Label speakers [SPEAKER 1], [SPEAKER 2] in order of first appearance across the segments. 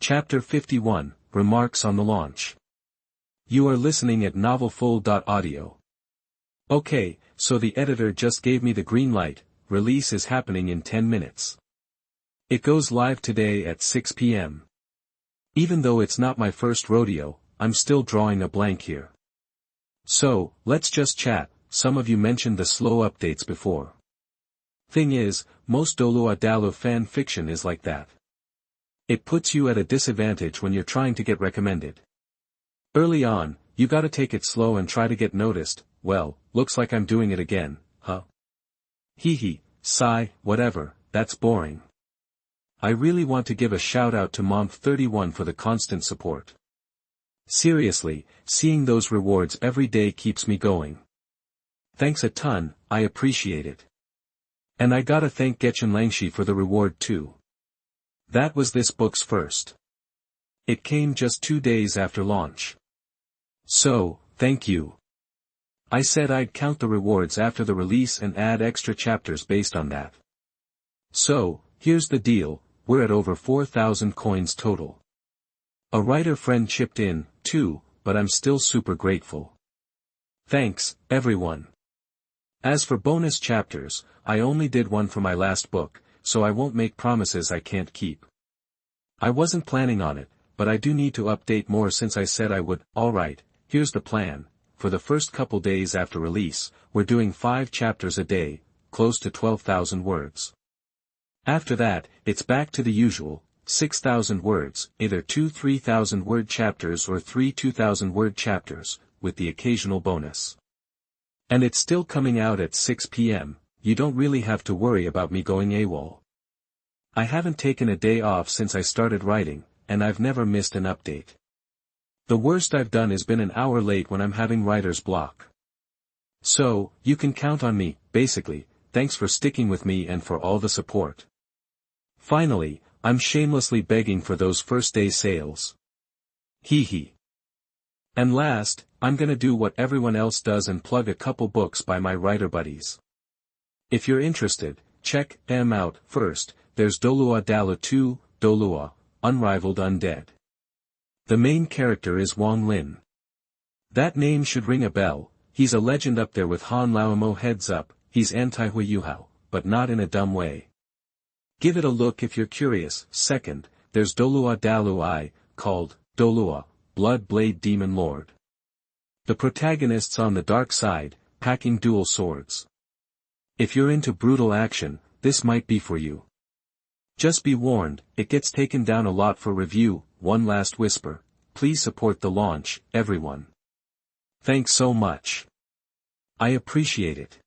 [SPEAKER 1] Chapter 51, Remarks on the Launch. You are listening at novelfull.audio. Okay, so the editor just gave me the green light. Release is happening in 10 minutes. It goes live today at 6 p.m. Even though it's not my first rodeo, I'm still drawing a blank here. So, let's just chat. Some of you mentioned the slow updates before. Thing is, most DouluoDalu fan fiction is like that. It puts you at a disadvantage when you're trying to get recommended. Early on, you gotta take it slow and try to get noticed. Well, looks like I'm doing it again, huh? Hee, sigh, whatever, that's boring. I really want to give a shout out to Month31 for the constant support. Seriously, seeing those rewards every day keeps me going. Thanks a ton, I appreciate it. And I gotta thank GeniusProtagonist for the reward too. That was this book's first. It came just 2 days after launch. So, thank you. I said I'd count the rewards after the release and add extra chapters based on that. So, here's the deal, we're at over 4,000 coins total. A writer friend chipped in, too, but I'm still super grateful. Thanks, everyone. As for bonus chapters, I only did one for my last book, so I won't make promises I can't keep. I wasn't planning on it, but I do need to update more since I said I would. Alright, here's the plan. For the first couple days after release, we're doing 5 chapters a day, close to 12,000 words. After that, it's back to the usual, 6,000 words, either 2 3,000 word chapters or 3 2,000 word chapters, with the occasional bonus. And it's still coming out at 6 p.m., you don't really have to worry about me going AWOL. I haven't taken a day off since I started writing, and I've never missed an update. The worst I've done is been an hour late when I'm having writer's block. So, you can count on me, basically. Thanks for sticking with me and for all the support. Finally, I'm shamelessly begging for those first day sales. Hee. And last, I'm gonna do what everyone else does and plug a couple books by my writer buddies. If you're interested, check them out. First, there's DouluoDalu 2, Douluo, Unrivaled Undead. The main character is Guang Ling. That name should ring a bell. He's a legend up there with Han Laomo. Heads up, he's anti-Wuhun, but not in a dumb way. Give it a look if you're curious. Second, there's DouluoDalu I, called Douluo, Blood Blade Demon Lord. The protagonist's on the dark side, packing dual swords. If you're into brutal action, this might be for you. Just be warned, it gets taken down a lot for review. One last whisper, please support the launch, everyone. Thanks so much. I appreciate it.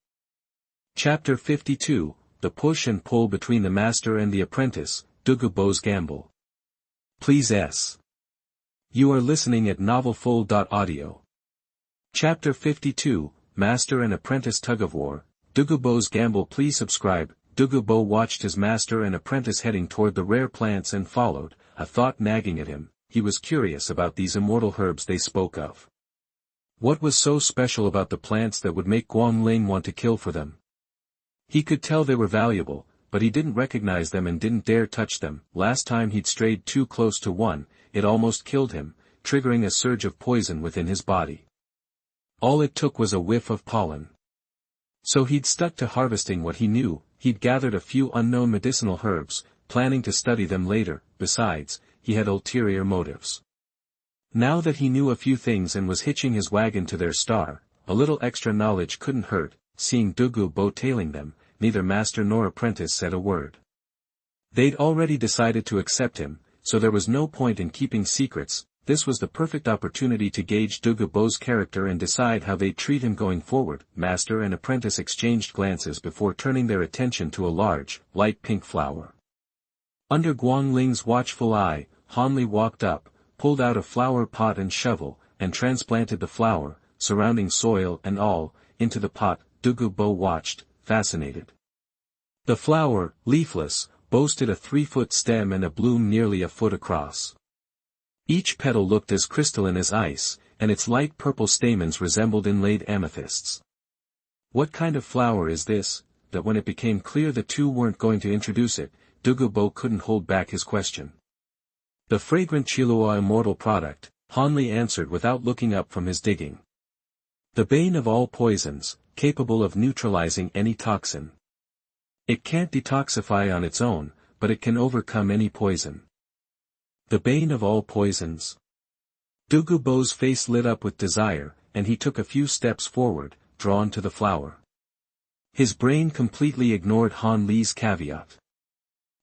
[SPEAKER 1] Chapter 52, The Push and Pull Between the Master and the Apprentice, Dugu Bo's Gamble. Please S. You are listening at novelfull.audio. Chapter 52, Master and Apprentice Tug of War, Dugu Bo's Gamble. Please subscribe. Dugu Bo watched his master and apprentice heading toward the rare plants and followed, a thought nagging at him. He was curious about these immortal herbs they spoke of. What was so special about the plants that would make Guang Ling want to kill for them? He could tell they were valuable, but he didn't recognize them and didn't dare touch them. Last time he'd strayed too close to one, it almost killed him, triggering a surge of poison within his body. All it took was a whiff of pollen. So he'd stuck to harvesting what he knew. He'd gathered a few unknown medicinal herbs, planning to study them later. Besides, he had ulterior motives. Now that he knew a few things and was hitching his wagon to their star, a little extra knowledge couldn't hurt. Seeing Dugu Bo tailing them, neither master nor apprentice said a word. They'd already decided to accept him, so there was no point in keeping secrets. This was the perfect opportunity to gauge Dugu Bo's character and decide how they'd treat him going forward. Master and apprentice exchanged glances before turning their attention to a large, light pink flower. Under Guang Ling's watchful eye, Han Li walked up, pulled out a flower pot and shovel, and transplanted the flower, surrounding soil and all, into the pot. Dugu Bo watched, fascinated. The flower, leafless, boasted a 3-foot stem and a bloom nearly a foot across. Each petal looked as crystalline as ice, and its light purple stamens resembled inlaid amethysts. What kind of flower is this? That when it became clear the two weren't going to introduce it, Dugu Bo couldn't hold back his question. The fragrant Douluo Immortal product, Han Li answered without looking up from his digging. The bane of all poisons, capable of neutralizing any toxin. It can't detoxify on its own, but it can overcome any poison. The bane of all poisons. Dugu Bo's face lit up with desire, and he took a few steps forward, drawn to the flower. His brain completely ignored Han Li's caveat.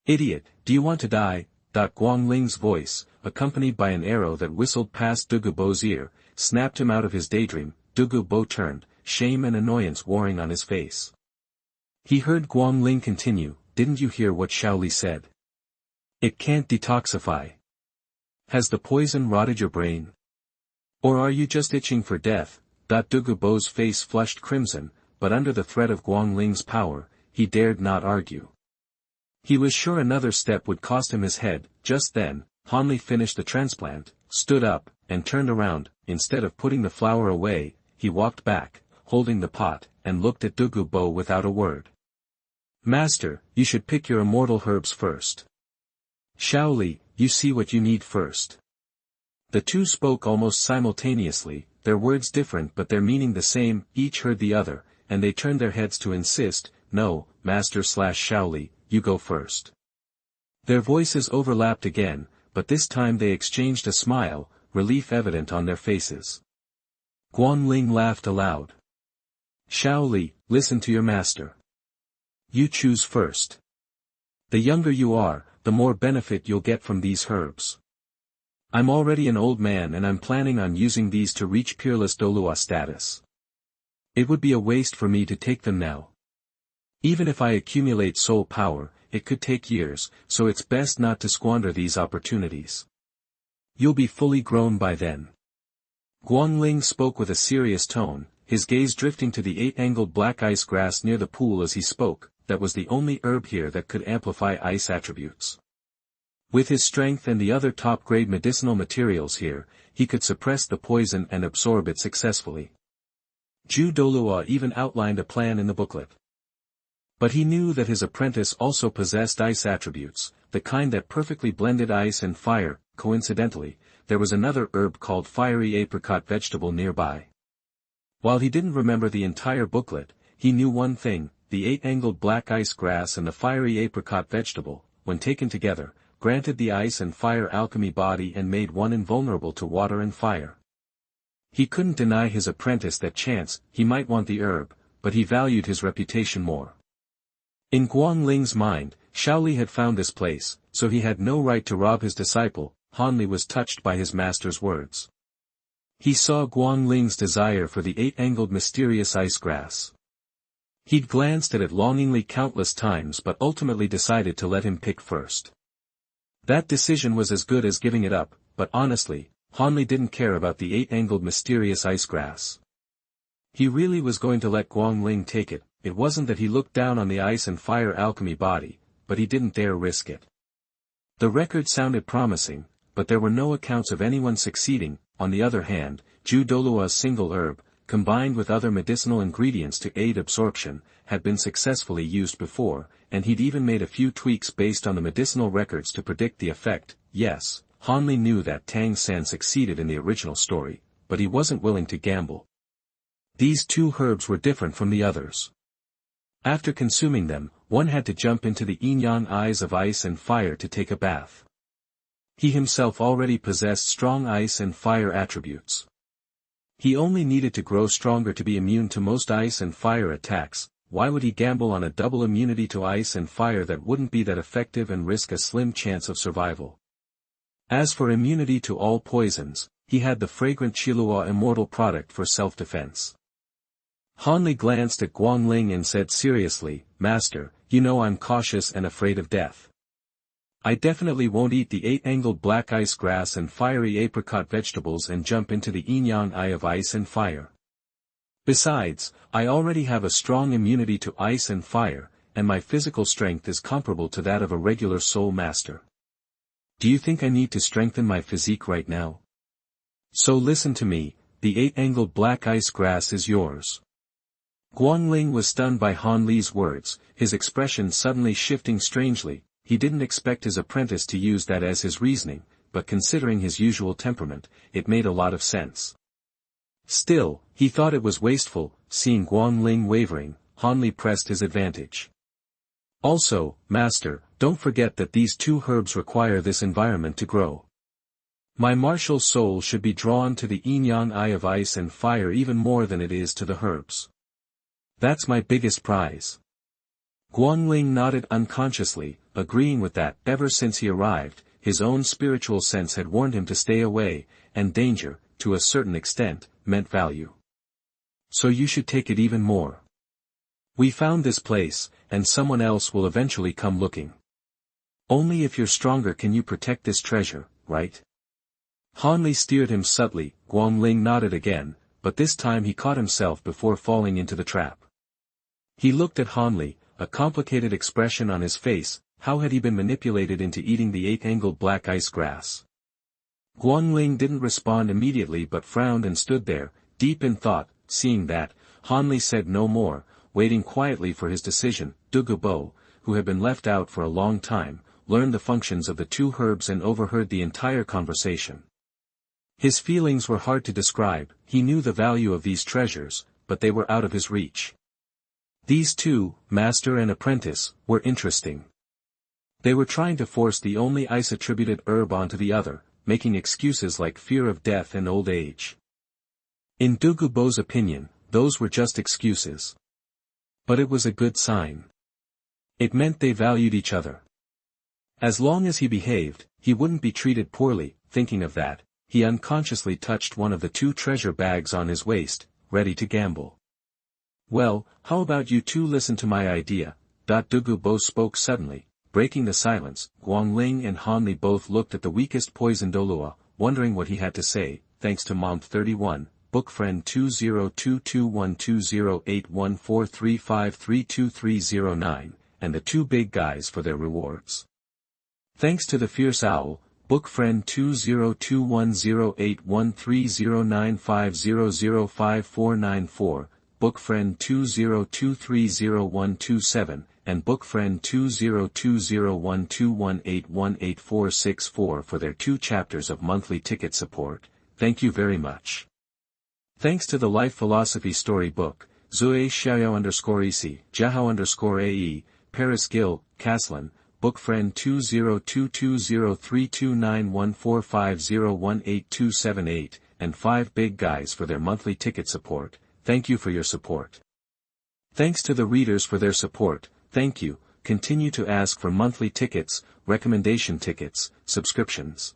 [SPEAKER 1] Idiot, do you want to die? Guang Ling's voice, accompanied by an arrow that whistled past Dugu Bo's ear, snapped him out of his daydream. Dugu Bo turned, shame and annoyance warring on his face. He heard Guang Ling continue, didn't you hear what Shaoli said? It can't detoxify. Has the poison rotted your brain? Or are you just itching for death? Dugu Bo's face flushed crimson, but under the threat of Guang Ling's power, he dared not argue. He was sure another step would cost him his head. Just then, Han Li finished the transplant, stood up, and turned around. Instead of putting the flower away, he walked back, holding the pot, and looked at Dugu Bo without a word. Master, you should pick your immortal herbs first. Shaoli, you see what you need first. The two spoke almost simultaneously, their words different but their meaning the same. Each heard the other, and they turned their heads to insist, no, Master/Shaoli, you go first. Their voices overlapped again, but this time they exchanged a smile, relief evident on their faces. Guang Ling laughed aloud. Shaoli, listen to your master. You choose first. The younger you are, the more benefit you'll get from these herbs. I'm already an old man and I'm planning on using these to reach peerless Douluo status. It would be a waste for me to take them now. Even if I accumulate soul power, it could take years, so it's best not to squander these opportunities. You'll be fully grown by then. Guang Ling spoke with a serious tone, his gaze drifting to the 8-angled black ice grass near the pool as he spoke. That was the only herb here that could amplify ice attributes. With his strength and the other top-grade medicinal materials here, he could suppress the poison and absorb it successfully. Douluo even outlined a plan in the booklet. But he knew that his apprentice also possessed ice attributes, the kind that perfectly blended ice and fire. Coincidentally, there was another herb called fiery apricot vegetable nearby. While he didn't remember the entire booklet, he knew one thing. The 8-angled black ice grass and the fiery apricot vegetable, when taken together, granted the ice and fire alchemy body and made one invulnerable to water and fire. He couldn't deny his apprentice that chance. He might want the herb, but he valued his reputation more. In Guang Ling's mind, Shaoli had found this place, so he had no right to rob his disciple. Han Li was touched by his master's words. He saw Guang Ling's desire for the 8-angled mysterious ice grass. He'd glanced at it longingly countless times but ultimately decided to let him pick first. That decision was as good as giving it up, but honestly, Han Li didn't care about the 8-angled mysterious ice grass. He really was going to let Guang Ling take it. It wasn't that he looked down on the ice and fire alchemy body, but he didn't dare risk it. The record sounded promising, but there were no accounts of anyone succeeding. On the other hand, Douluo's single herb, combined with other medicinal ingredients to aid absorption, had been successfully used before, and he'd even made a few tweaks based on the medicinal records to predict the effect. Yes, Han Li knew that Tang San succeeded in the original story, but he wasn't willing to gamble. These two herbs were different from the others. After consuming them, one had to jump into the yin-yang eyes of ice and fire to take a bath. He himself already possessed strong ice and fire attributes. He only needed to grow stronger to be immune to most ice and fire attacks. Why would he gamble on a double immunity to ice and fire that wouldn't be that effective and risk a slim chance of survival? As for immunity to all poisons, he had the fragrant Douluo Immortal product for self-defense. Han Li glanced at Guang Ling and said seriously, Master, you know I'm cautious and afraid of death. I definitely won't eat the 8-angled black ice grass and fiery apricot vegetables and jump into the yin-yang eye of ice and fire. Besides, I already have a strong immunity to ice and fire, and my physical strength is comparable to that of a regular soul master. Do you think I need to strengthen my physique right now? So listen to me, the 8-angled black ice grass is yours. Guang Ling was stunned by Han Li's words, his expression suddenly shifting strangely. He didn't expect his apprentice to use that as his reasoning. but considering his usual temperament, it made a lot of sense. Still, he thought it was wasteful. Seeing Guang Ling wavering, Han Li pressed his advantage. Also, Master, don't forget that these two herbs require this environment to grow. My martial soul should be drawn to the yin-yang eye of ice and fire even more than it is to the herbs. That's my biggest prize. Guang Ling nodded unconsciously, agreeing with that. Ever since he arrived, his own spiritual sense had warned him to stay away, and danger, to a certain extent, meant value. So you should take it even more. We found this place, and someone else will eventually come looking. Only if you're stronger can you protect this treasure, right? Han Li steered him subtly. Guang Ling nodded again, but this time he caught himself before falling into the trap. He looked at Han Li, a complicated expression on his face. How had he been manipulated into eating the 8-angled black ice grass? Guang Ling didn't respond immediately but frowned and stood there, deep in thought. Seeing that, Han Li said no more, waiting quietly for his decision. Dugu Bo, who had been left out for a long time, learned the functions of the two herbs and overheard the entire conversation. His feelings were hard to describe. He knew the value of these treasures, but they were out of his reach. These two, Master and Apprentice, were interesting. They were trying to force the only ice-attributed herb onto the other, making excuses like fear of death and old age. In Dugu Bo's opinion, those were just excuses. But it was a good sign. It meant they valued each other. As long as he behaved, he wouldn't be treated poorly. Thinking of that, he unconsciously touched one of the two treasure bags on his waist, ready to gamble. Well, how about you two listen to my idea? Dugu Bo spoke suddenly, breaking the silence. Guang Ling and Han Li both looked at the weakest poison Douluo, wondering what he had to say. Thanks to Mom 31, Book Friend 202212108143532309, and the two big guys for their rewards. Thanks to the Fierce Owl, Book Friend 202108130950054944, Book Friend 20230127, and Book Friend 20201218188464 for their 2 chapters of monthly ticket support. Thank you very much. Thanks to the Life Philosophy Story Book, Zue Xiao_EC, Jahao_AE, Paris Gil, Caslin, Book Friend 202203291450188278, and 5 big guys for their monthly ticket support. Thank you for your support. Thanks to the readers for their support. Thank you. Continue to ask for monthly tickets, recommendation tickets, subscriptions.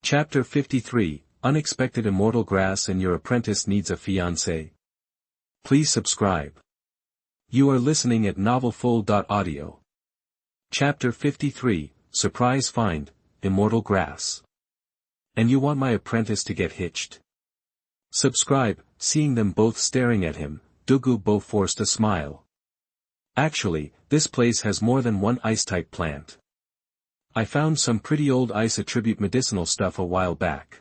[SPEAKER 1] Chapter 53, Unexpected Immortal Grass and Your Apprentice Needs a Fiancée. Please subscribe. You are listening at novelfull.audio. Chapter 53, Surprise Find, Immortal Grass. And you want my apprentice to get hitched? Subscribe. Seeing them both staring at him, Dugu Bo forced a smile. Actually, this place has more than one ice-type plant. I found some pretty old ice-attribute medicinal stuff a while back.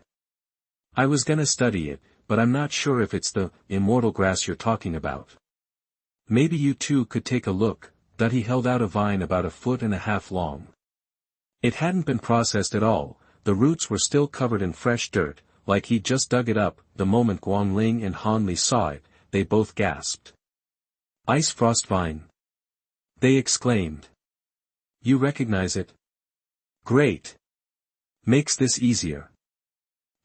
[SPEAKER 1] I was gonna study it, but I'm not sure if it's the immortal grass you're talking about. Maybe you two could take a look. That he held out a vine about 1.5 feet long. It hadn't been processed at all. The roots were still covered in fresh dirt, like he'd just dug it up. The moment Guang Ling and Han Li saw it, they both gasped. Ice frost vine! They exclaimed. You recognize it? Great! Makes this easier.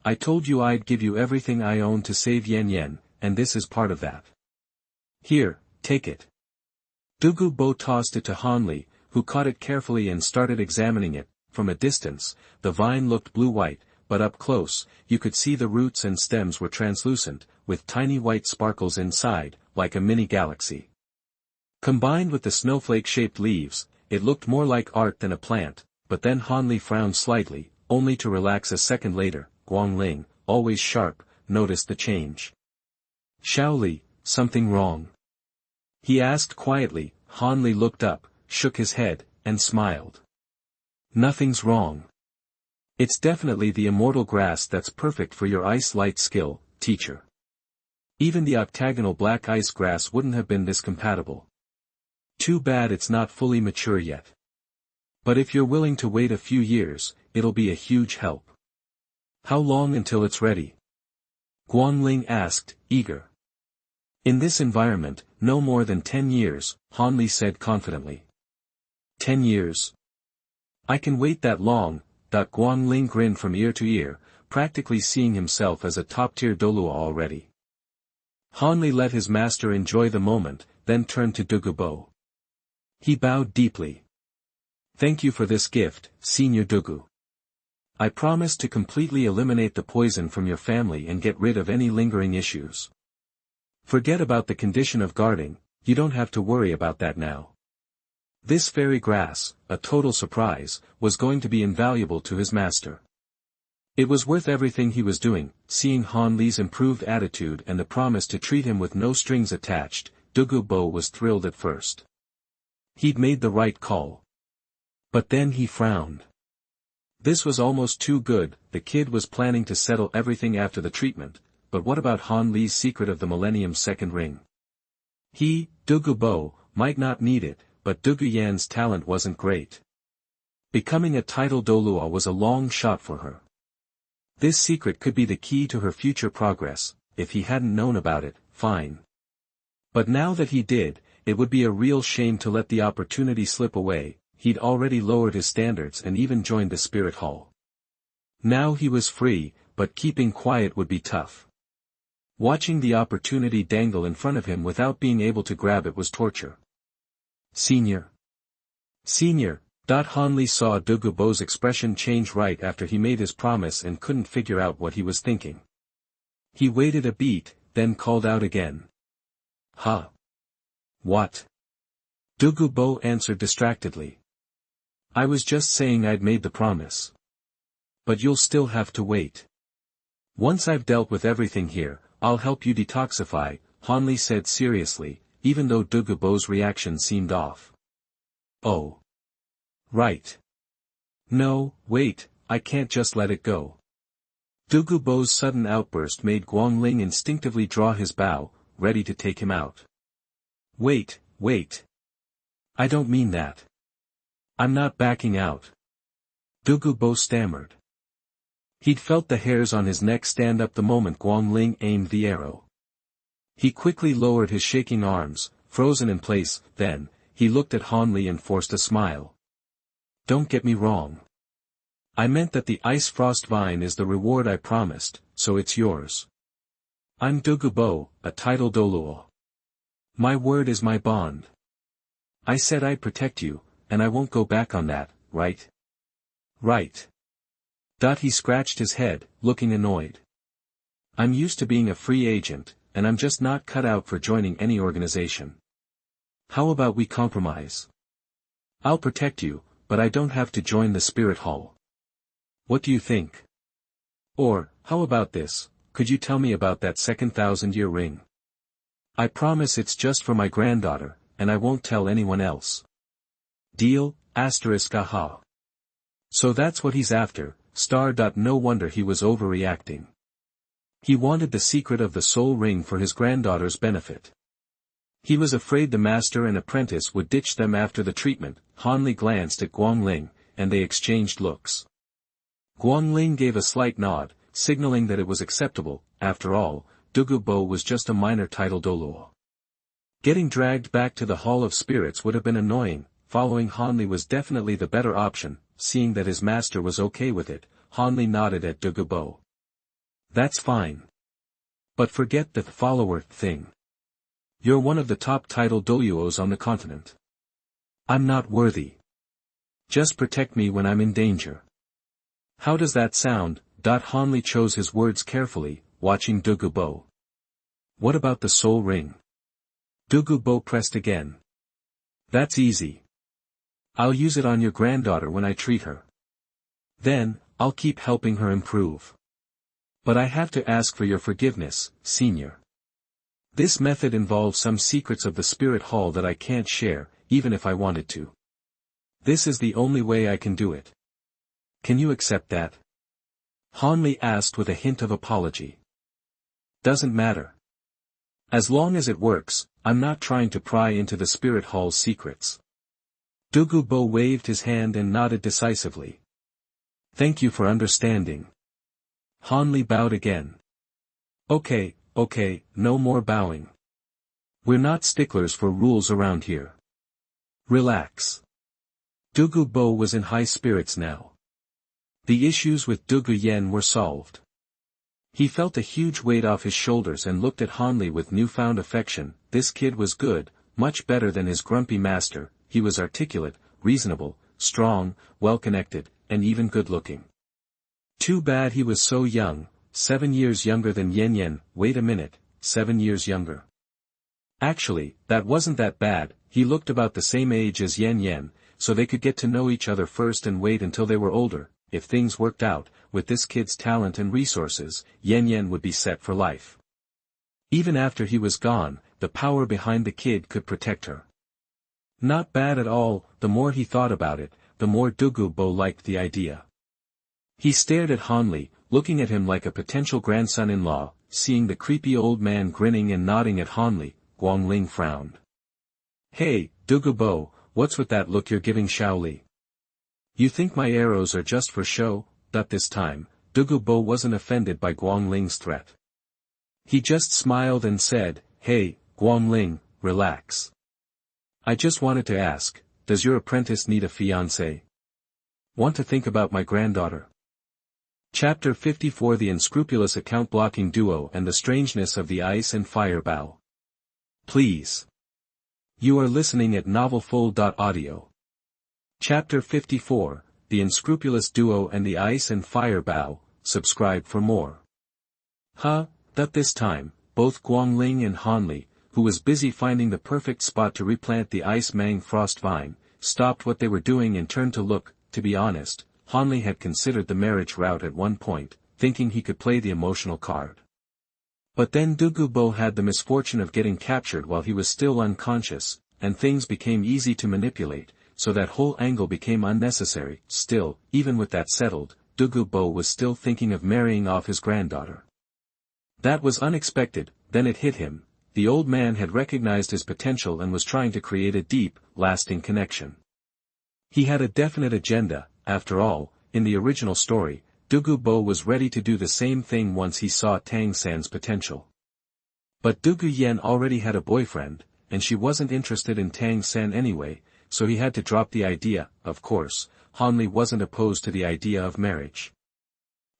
[SPEAKER 1] I told you I'd give you everything I own to save Yan Yan, and this is part of that. Here, take it. Dugu Bo tossed it to Han Li, who caught it carefully and started examining it. From a distance, the vine looked blue-white, but up close, you could see the roots and stems were translucent, with tiny white sparkles inside, like a mini galaxy. Combined with the snowflake-shaped leaves, it looked more like art than a plant, but then Han Li frowned slightly, only to relax a second later. Guang Ling, always sharp, noticed the change. Xiao Li, something wrong? He asked quietly. Han Li looked up, shook his head, and smiled. Nothing's wrong. It's definitely the immortal grass that's perfect for your ice-light skill, teacher. Even the octagonal black ice grass wouldn't have been this compatible. Too bad it's not fully mature yet. But if you're willing to wait a few years, it'll be a huge help. How long until it's ready? Guang Ling asked, eager. In this environment, no more than 10 years, Han Li said confidently. 10 years? I can wait that long. Guang Ling grinned from ear to ear, practically seeing himself as a top-tier Douluo already. Han Li let his master enjoy the moment, then turned to Dugu Bo. He bowed deeply. Thank you for this gift, Senior Dugu. I promise to completely eliminate the poison from your family and get rid of any lingering issues. Forget about the condition of guarding, you don't have to worry about that now. This fairy grass, a total surprise, was going to be invaluable to his master. It was worth everything he was doing. Seeing Han Li's improved attitude and the promise to treat him with no strings attached, Dugu Bo was thrilled at first. He'd made the right call. But then he frowned. This was almost too good. The kid was planning to settle everything after the treatment, but what about Han Li's secret of the Millennium's second ring? He, Dugu Bo, might not need it, but Dugu Yan's talent wasn't great. Becoming a title Douluo was a long shot for her. This secret could be the key to her future progress. If he hadn't known about it, fine. But now that he did, it would be a real shame to let the opportunity slip away. He'd already lowered his standards and even joined the spirit hall. Now he was free, but keeping quiet would be tough. Watching the opportunity dangle in front of him without being able to grab it was torture. Senior. Senior. Han Li saw Dugu Bo's expression change right after he made his promise and couldn't figure out what he was thinking. He waited a beat, then called out again. Huh? What? Dugu Bo answered distractedly. I was just saying I'd made the promise. But you'll still have to wait. Once I've dealt with everything here, I'll help you detoxify, Han Li said seriously, even though Dugu Bo's reaction seemed off. Oh. Right. No, wait, I can't just let it go. Dugu Bo's sudden outburst made Guang Ling instinctively draw his bow, ready to take him out. Wait. I don't mean that. I'm not backing out. Dugu Bo stammered. He'd felt the hairs on his neck stand up the moment Guang Ling aimed the arrow. He quickly lowered his shaking arms, frozen in place. Then, he looked at Han Li and forced a smile. Don't get me wrong. I meant that the ice frost vine is the reward I promised, so it's yours. I'm Dugu Bo, a title Douluo. My word is my bond. I said I'd protect you, and I won't go back on that, right? Right. He scratched his head, looking annoyed. I'm used to being a free agent, and I'm just not cut out for joining any organization. How about we compromise? I'll protect you, but I don't have to join the spirit hall. What do you think? Or, how about this, could you tell me about that second 1,000-year ring? I promise it's just for my granddaughter, and I won't tell anyone else. Deal, aha. So that's what he's after, . No wonder he was overreacting. He wanted the secret of the soul ring for his granddaughter's benefit. He was afraid the master and apprentice would ditch them after the treatment. Han Li glanced at Guang Ling, and they exchanged looks. Guang Ling gave a slight nod, signaling that it was acceptable. After all, Dugu Bo was just a minor title Douluo. Getting dragged back to the Hall of Spirits would have been annoying. Following Han Li was definitely the better option. Seeing that his master was okay with it, Han Li nodded at Dugu Bo. That's fine. But forget the follower thing. You're one of the top title Douluos on the continent. I'm not worthy. Just protect me when I'm in danger. How does that sound? Han Li chose his words carefully, watching Dugu Bo. What about the soul ring? Dugu Bo pressed again. That's easy. I'll use it on your granddaughter when I treat her. Then, I'll keep helping her improve. But I have to ask for your forgiveness, Senior. This method involves some secrets of the spirit hall that I can't share, even if I wanted to. This is the only way I can do it. Can you accept that? Han Li asked with a hint of apology. Doesn't matter. As long as it works, I'm not trying to pry into the spirit hall's secrets. Dugu Bo waved his hand and nodded decisively. Thank you for understanding. Han Li bowed again. Okay, no more bowing. We're not sticklers for rules around here. Relax. Dugu Bo was in high spirits now. The issues with Dugu Yen were solved. He felt a huge weight off his shoulders and looked at Han Li with newfound affection. This kid was good, much better than his grumpy master. He was articulate, reasonable, strong, well-connected, and even good-looking. Too bad he was so young, 7 years younger than Yen Yen. Wait a minute, 7 years younger. Actually, that wasn't that bad. He looked about the same age as Yen Yen, so they could get to know each other first and wait until they were older. If things worked out, with this kid's talent and resources, Yen Yen would be set for life. Even after he was gone, the power behind the kid could protect her. Not bad at all. The more he thought about it, the more Dugu Bo liked the idea. He stared at Han Li, looking at him like a potential grandson-in-law. Seeing the creepy old man grinning and nodding at Han Li, Guang Ling frowned. Hey, Dugu Bo, what's with that look you're giving Xiao Li? You think my arrows are just for show? But this time, Dugu Bo wasn't offended by Guang Ling's threat. He just smiled and said, Hey, Guang Ling, relax. I just wanted to ask, does your apprentice need a fiancé? Want to think about my granddaughter? Chapter 54 The Unscrupulous Account-Blocking Duo and the Strangeness of the Ice and Fire Bow. Please. You are listening at novelfull.audio. Chapter 54, The Unscrupulous Duo and the Ice and Fire Bow. Subscribe for more. That this time, both Guang Ling and Han Li, who was busy finding the perfect spot to replant the ice mang frost vine, stopped what they were doing and turned to look. To be honest, Han Li had considered the marriage route at one point, thinking he could play the emotional card. But then Dugu Bo had the misfortune of getting captured while he was still unconscious, and things became easy to manipulate, so that whole angle became unnecessary. Still, even with that settled, Dugu Bo was still thinking of marrying off his granddaughter. That was unexpected. Then it hit him. The old man had recognized his potential and was trying to create a deep, lasting connection. He had a definite agenda. After all, in the original story, Dugu Bo was ready to do the same thing once he saw Tang San's potential. But Dugu Yen already had a boyfriend, and she wasn't interested in Tang San anyway, so he had to drop the idea. Of course, Han Li wasn't opposed to the idea of marriage.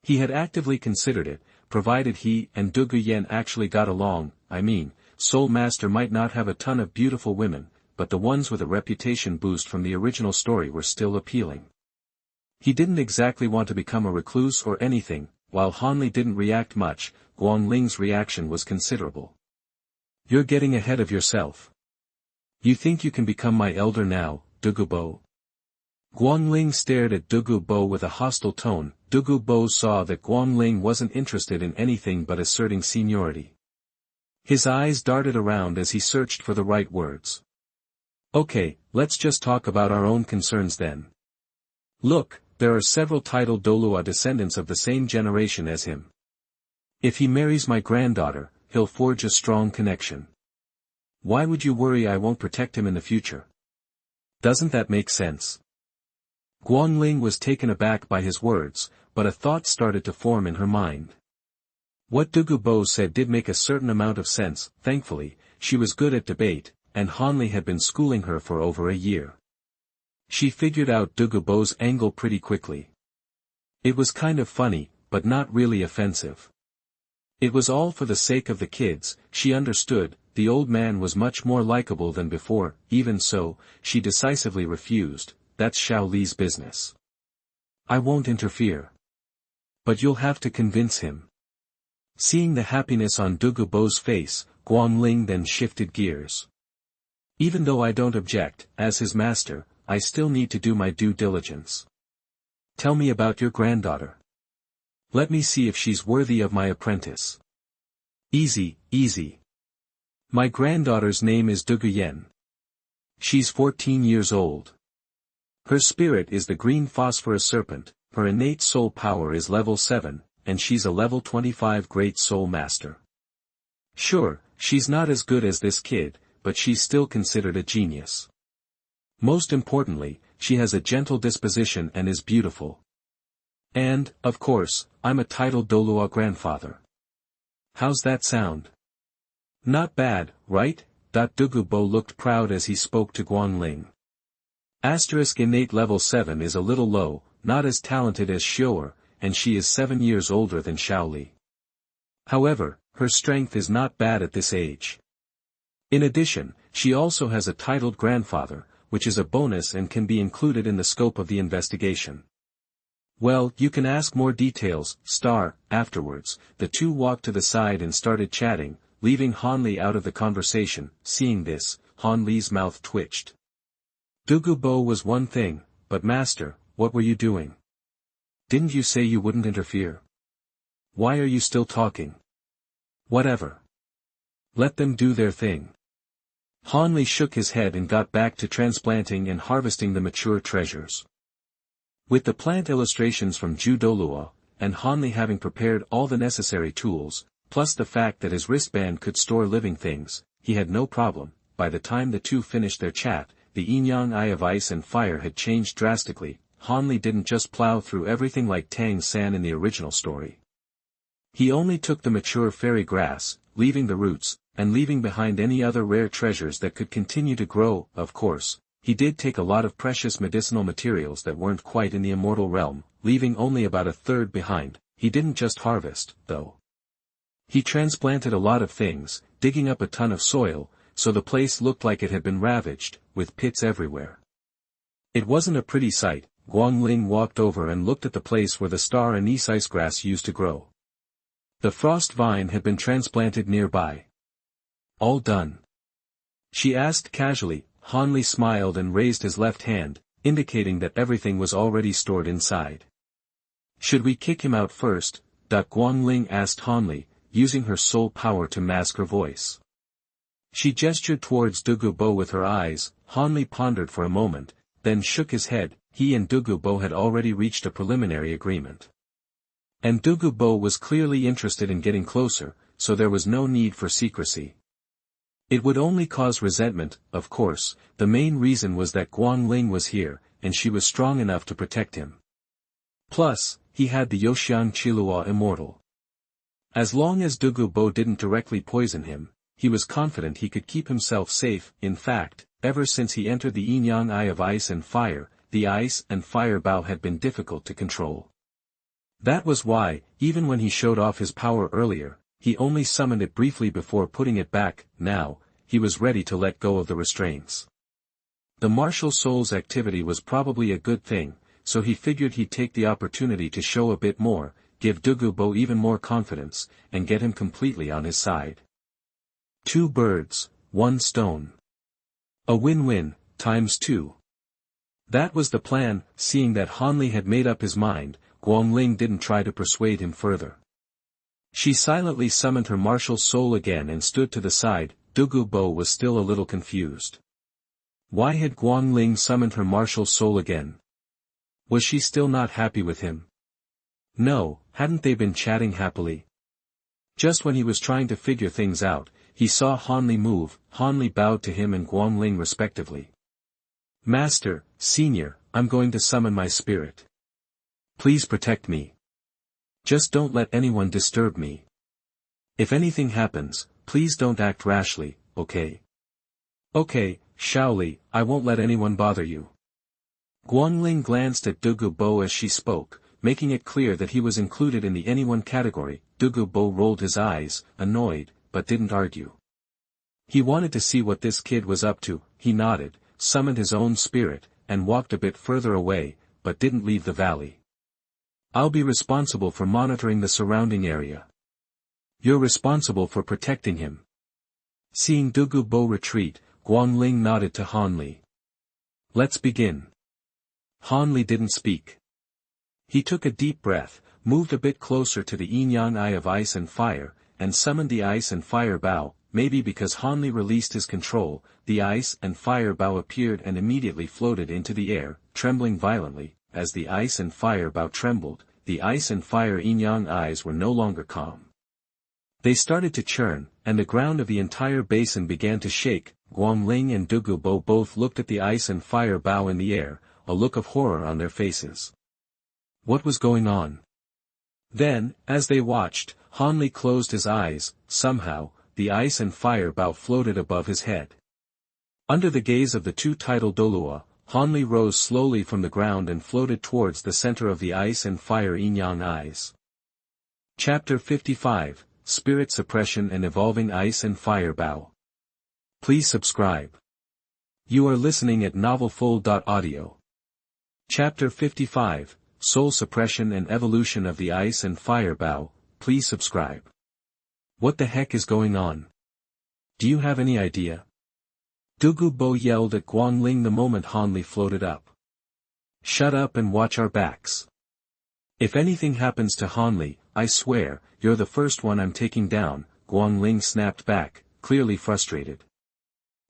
[SPEAKER 1] He had actively considered it, provided he and Dugu Yen actually got along. I mean, Soul Master might not have a ton of beautiful women, but the ones with a reputation boost from the original story were still appealing. He didn't exactly want to become a recluse or anything. While Han Li didn't react much, Guang Ling's reaction was considerable. You're getting ahead of yourself. You think you can become my elder now, Dugu Bo? Guang Ling stared at Dugu Bo with a hostile tone. Dugu Bo saw that Guang Ling wasn't interested in anything but asserting seniority. His eyes darted around as he searched for the right words. Okay, let's just talk about our own concerns then. Look, there are several titled Douluo descendants of the same generation as him. If he marries my granddaughter, he'll forge a strong connection. Why would you worry I won't protect him in the future? Doesn't that make sense? Guang Ling was taken aback by his words, but a thought started to form in her mind. What Dugu Bo said did make a certain amount of sense. Thankfully, she was good at debate, and Han Li had been schooling her for over a year. She figured out Dugu Bo's angle pretty quickly. It was kind of funny, but not really offensive. It was all for the sake of the kids. She understood. The old man was much more likable than before. Even so, she decisively refused. That's Xiao Li's business. I won't interfere. But you'll have to convince him. Seeing the happiness on Dugu Bo's face, Guang Ling then shifted gears. Even though I don't object, as his master, I still need to do my due diligence. Tell me about your granddaughter. Let me see if she's worthy of my apprentice. Easy, easy. My granddaughter's name is Dugu Yen. She's 14 years old. Her spirit is the green phosphorus serpent, her innate soul power is level 7, and she's a level 25 great soul master. Sure, she's not as good as this kid, but she's still considered a genius. Most importantly, she has a gentle disposition and is beautiful. And, of course, I'm a titled Douluo grandfather. How's that sound? Not bad, right? Dugu Bo looked proud as he spoke to Guang Ling. Innate level 7 is a little low, not as talented as Xiu'er, and she is 7 years older than Xiaoli. However, her strength is not bad at this age. In addition, she also has a titled grandfather, which is a bonus and can be included in the scope of the investigation. Well, you can ask more details, Star. Afterwards, the two walked to the side and started chatting, leaving Han Li out of the conversation. Seeing this, Han Li's mouth twitched. Dugu Bo was one thing, but Master, what were you doing? Didn't you say you wouldn't interfere? Why are you still talking? Whatever. Let them do their thing. Han Li shook his head and got back to transplanting and harvesting the mature treasures. With the plant illustrations from Douluo, and Han Li having prepared all the necessary tools, plus the fact that his wristband could store living things, he had no problem. By the time the two finished their chat, the yin-yang eye of ice and fire had changed drastically. Han Li didn't just plow through everything like Tang San in the original story. He only took the mature fairy grass, leaving the roots, and leaving behind any other rare treasures that could continue to grow. Of course, he did take a lot of precious medicinal materials that weren't quite in the immortal realm, leaving only about a third behind. He didn't just harvest, though. He transplanted a lot of things, digging up a ton of soil, so the place looked like it had been ravaged, with pits everywhere. It wasn't a pretty sight. Guang Ling walked over and looked at the place where the star anise ice grass used to grow. The frost vine had been transplanted nearby. All done? She asked casually. Han Li smiled and raised his left hand, indicating that everything was already stored inside. Should we kick him out first? Guang Ling asked Han Li, using her soul power to mask her voice. She gestured towards Dugu Bo with her eyes. Han Li pondered for a moment, then shook his head. He and Dugu Bo had already reached a preliminary agreement. And Dugu Bo was clearly interested in getting closer, so there was no need for secrecy. It would only cause resentment. Of course, the main reason was that Guang Ling was here, and she was strong enough to protect him. Plus, he had the Yoshian Qilua Immortal. As long as Dugu Bo didn't directly poison him, he was confident he could keep himself safe. In fact, ever since he entered the yin-yang eye of ice and fire, the ice and fire bow had been difficult to control. That was why, even when he showed off his power earlier, he only summoned it briefly before putting it back. Now, he was ready to let go of the restraints. The martial soul's activity was probably a good thing, so he figured he'd take the opportunity to show a bit more, give Dugu Bo even more confidence, and get him completely on his side. 2 birds, 1 stone. A win-win, times 2. That was the plan. Seeing that Han Li had made up his mind, Guang Ling didn't try to persuade him further. She silently summoned her martial soul again and stood to the side. Dugu Bo was still a little confused. Why had Guang Ling summoned her martial soul again? Was she still not happy with him? No, hadn't they been chatting happily? Just when he was trying to figure things out, he saw Han Li move. Han Li bowed to him and Guang Ling respectively. Master, Senior, I'm going to summon my spirit. Please protect me. Just don't let anyone disturb me. If anything happens, please don't act rashly, okay? Okay, Xiaoli, I won't let anyone bother you. Guang Ling glanced at Dugu Bo as she spoke, making it clear that he was included in the anyone category. Dugu Bo rolled his eyes, annoyed, but didn't argue. He wanted to see what this kid was up to. He nodded, summoned his own spirit, and walked a bit further away, but didn't leave the valley. I'll be responsible for monitoring the surrounding area. You're responsible for protecting him. Seeing Dugu Bo retreat, Guang Ling nodded to Han Li. Let's begin. Han Li didn't speak. He took a deep breath, moved a bit closer to the yin-yang eye of ice and fire, and summoned the ice and fire bow. Maybe because Han Li released his control, the ice and fire bow appeared and immediately floated into the air, trembling violently. As the ice and fire bow trembled, the ice and fire yin-yang eyes were no longer calm. They started to churn, and the ground of the entire basin began to shake. Guang Ling and Dugu Bo both looked at the ice and fire bow in the air, a look of horror on their faces. What was going on? Then, as they watched, Han Li closed his eyes. Somehow, the ice and fire bow floated above his head. Under the gaze of the two-titled Douluo, Han Li rose slowly from the ground and floated towards the center of the ice and fire yin-yang eyes. Chapter 55, Spirit Suppression and Evolving Ice and Fire Bow. Please subscribe. You are listening at novelfull.audio. Chapter 55, Soul Suppression and Evolution of the Ice and Fire Bow. Please subscribe. What the heck is going on? Do you have any idea? Dugu Bo yelled at Guang Ling the moment Han Li floated up. Shut up and watch our backs. If anything happens to Han Li, I swear, you're the first one I'm taking down, Guang Ling snapped back, clearly frustrated.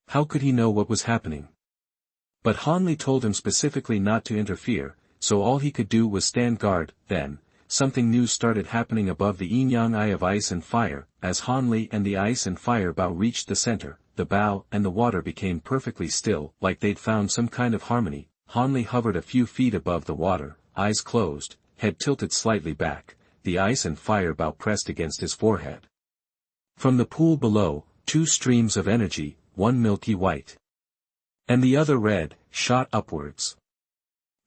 [SPEAKER 1] How could he know what was happening? But Han Li told him specifically not to interfere, so all he could do was stand guard. Then, something new started happening above the yin-yang eye of ice and fire. As Han Li and the ice and fire bow reached the center, the bow and the water became perfectly still, like they'd found some kind of harmony. Han Li hovered a few feet above the water, eyes closed, head tilted slightly back, the ice and fire bow pressed against his forehead. From the pool below, two streams of energy, one milky white and the other red, shot upwards.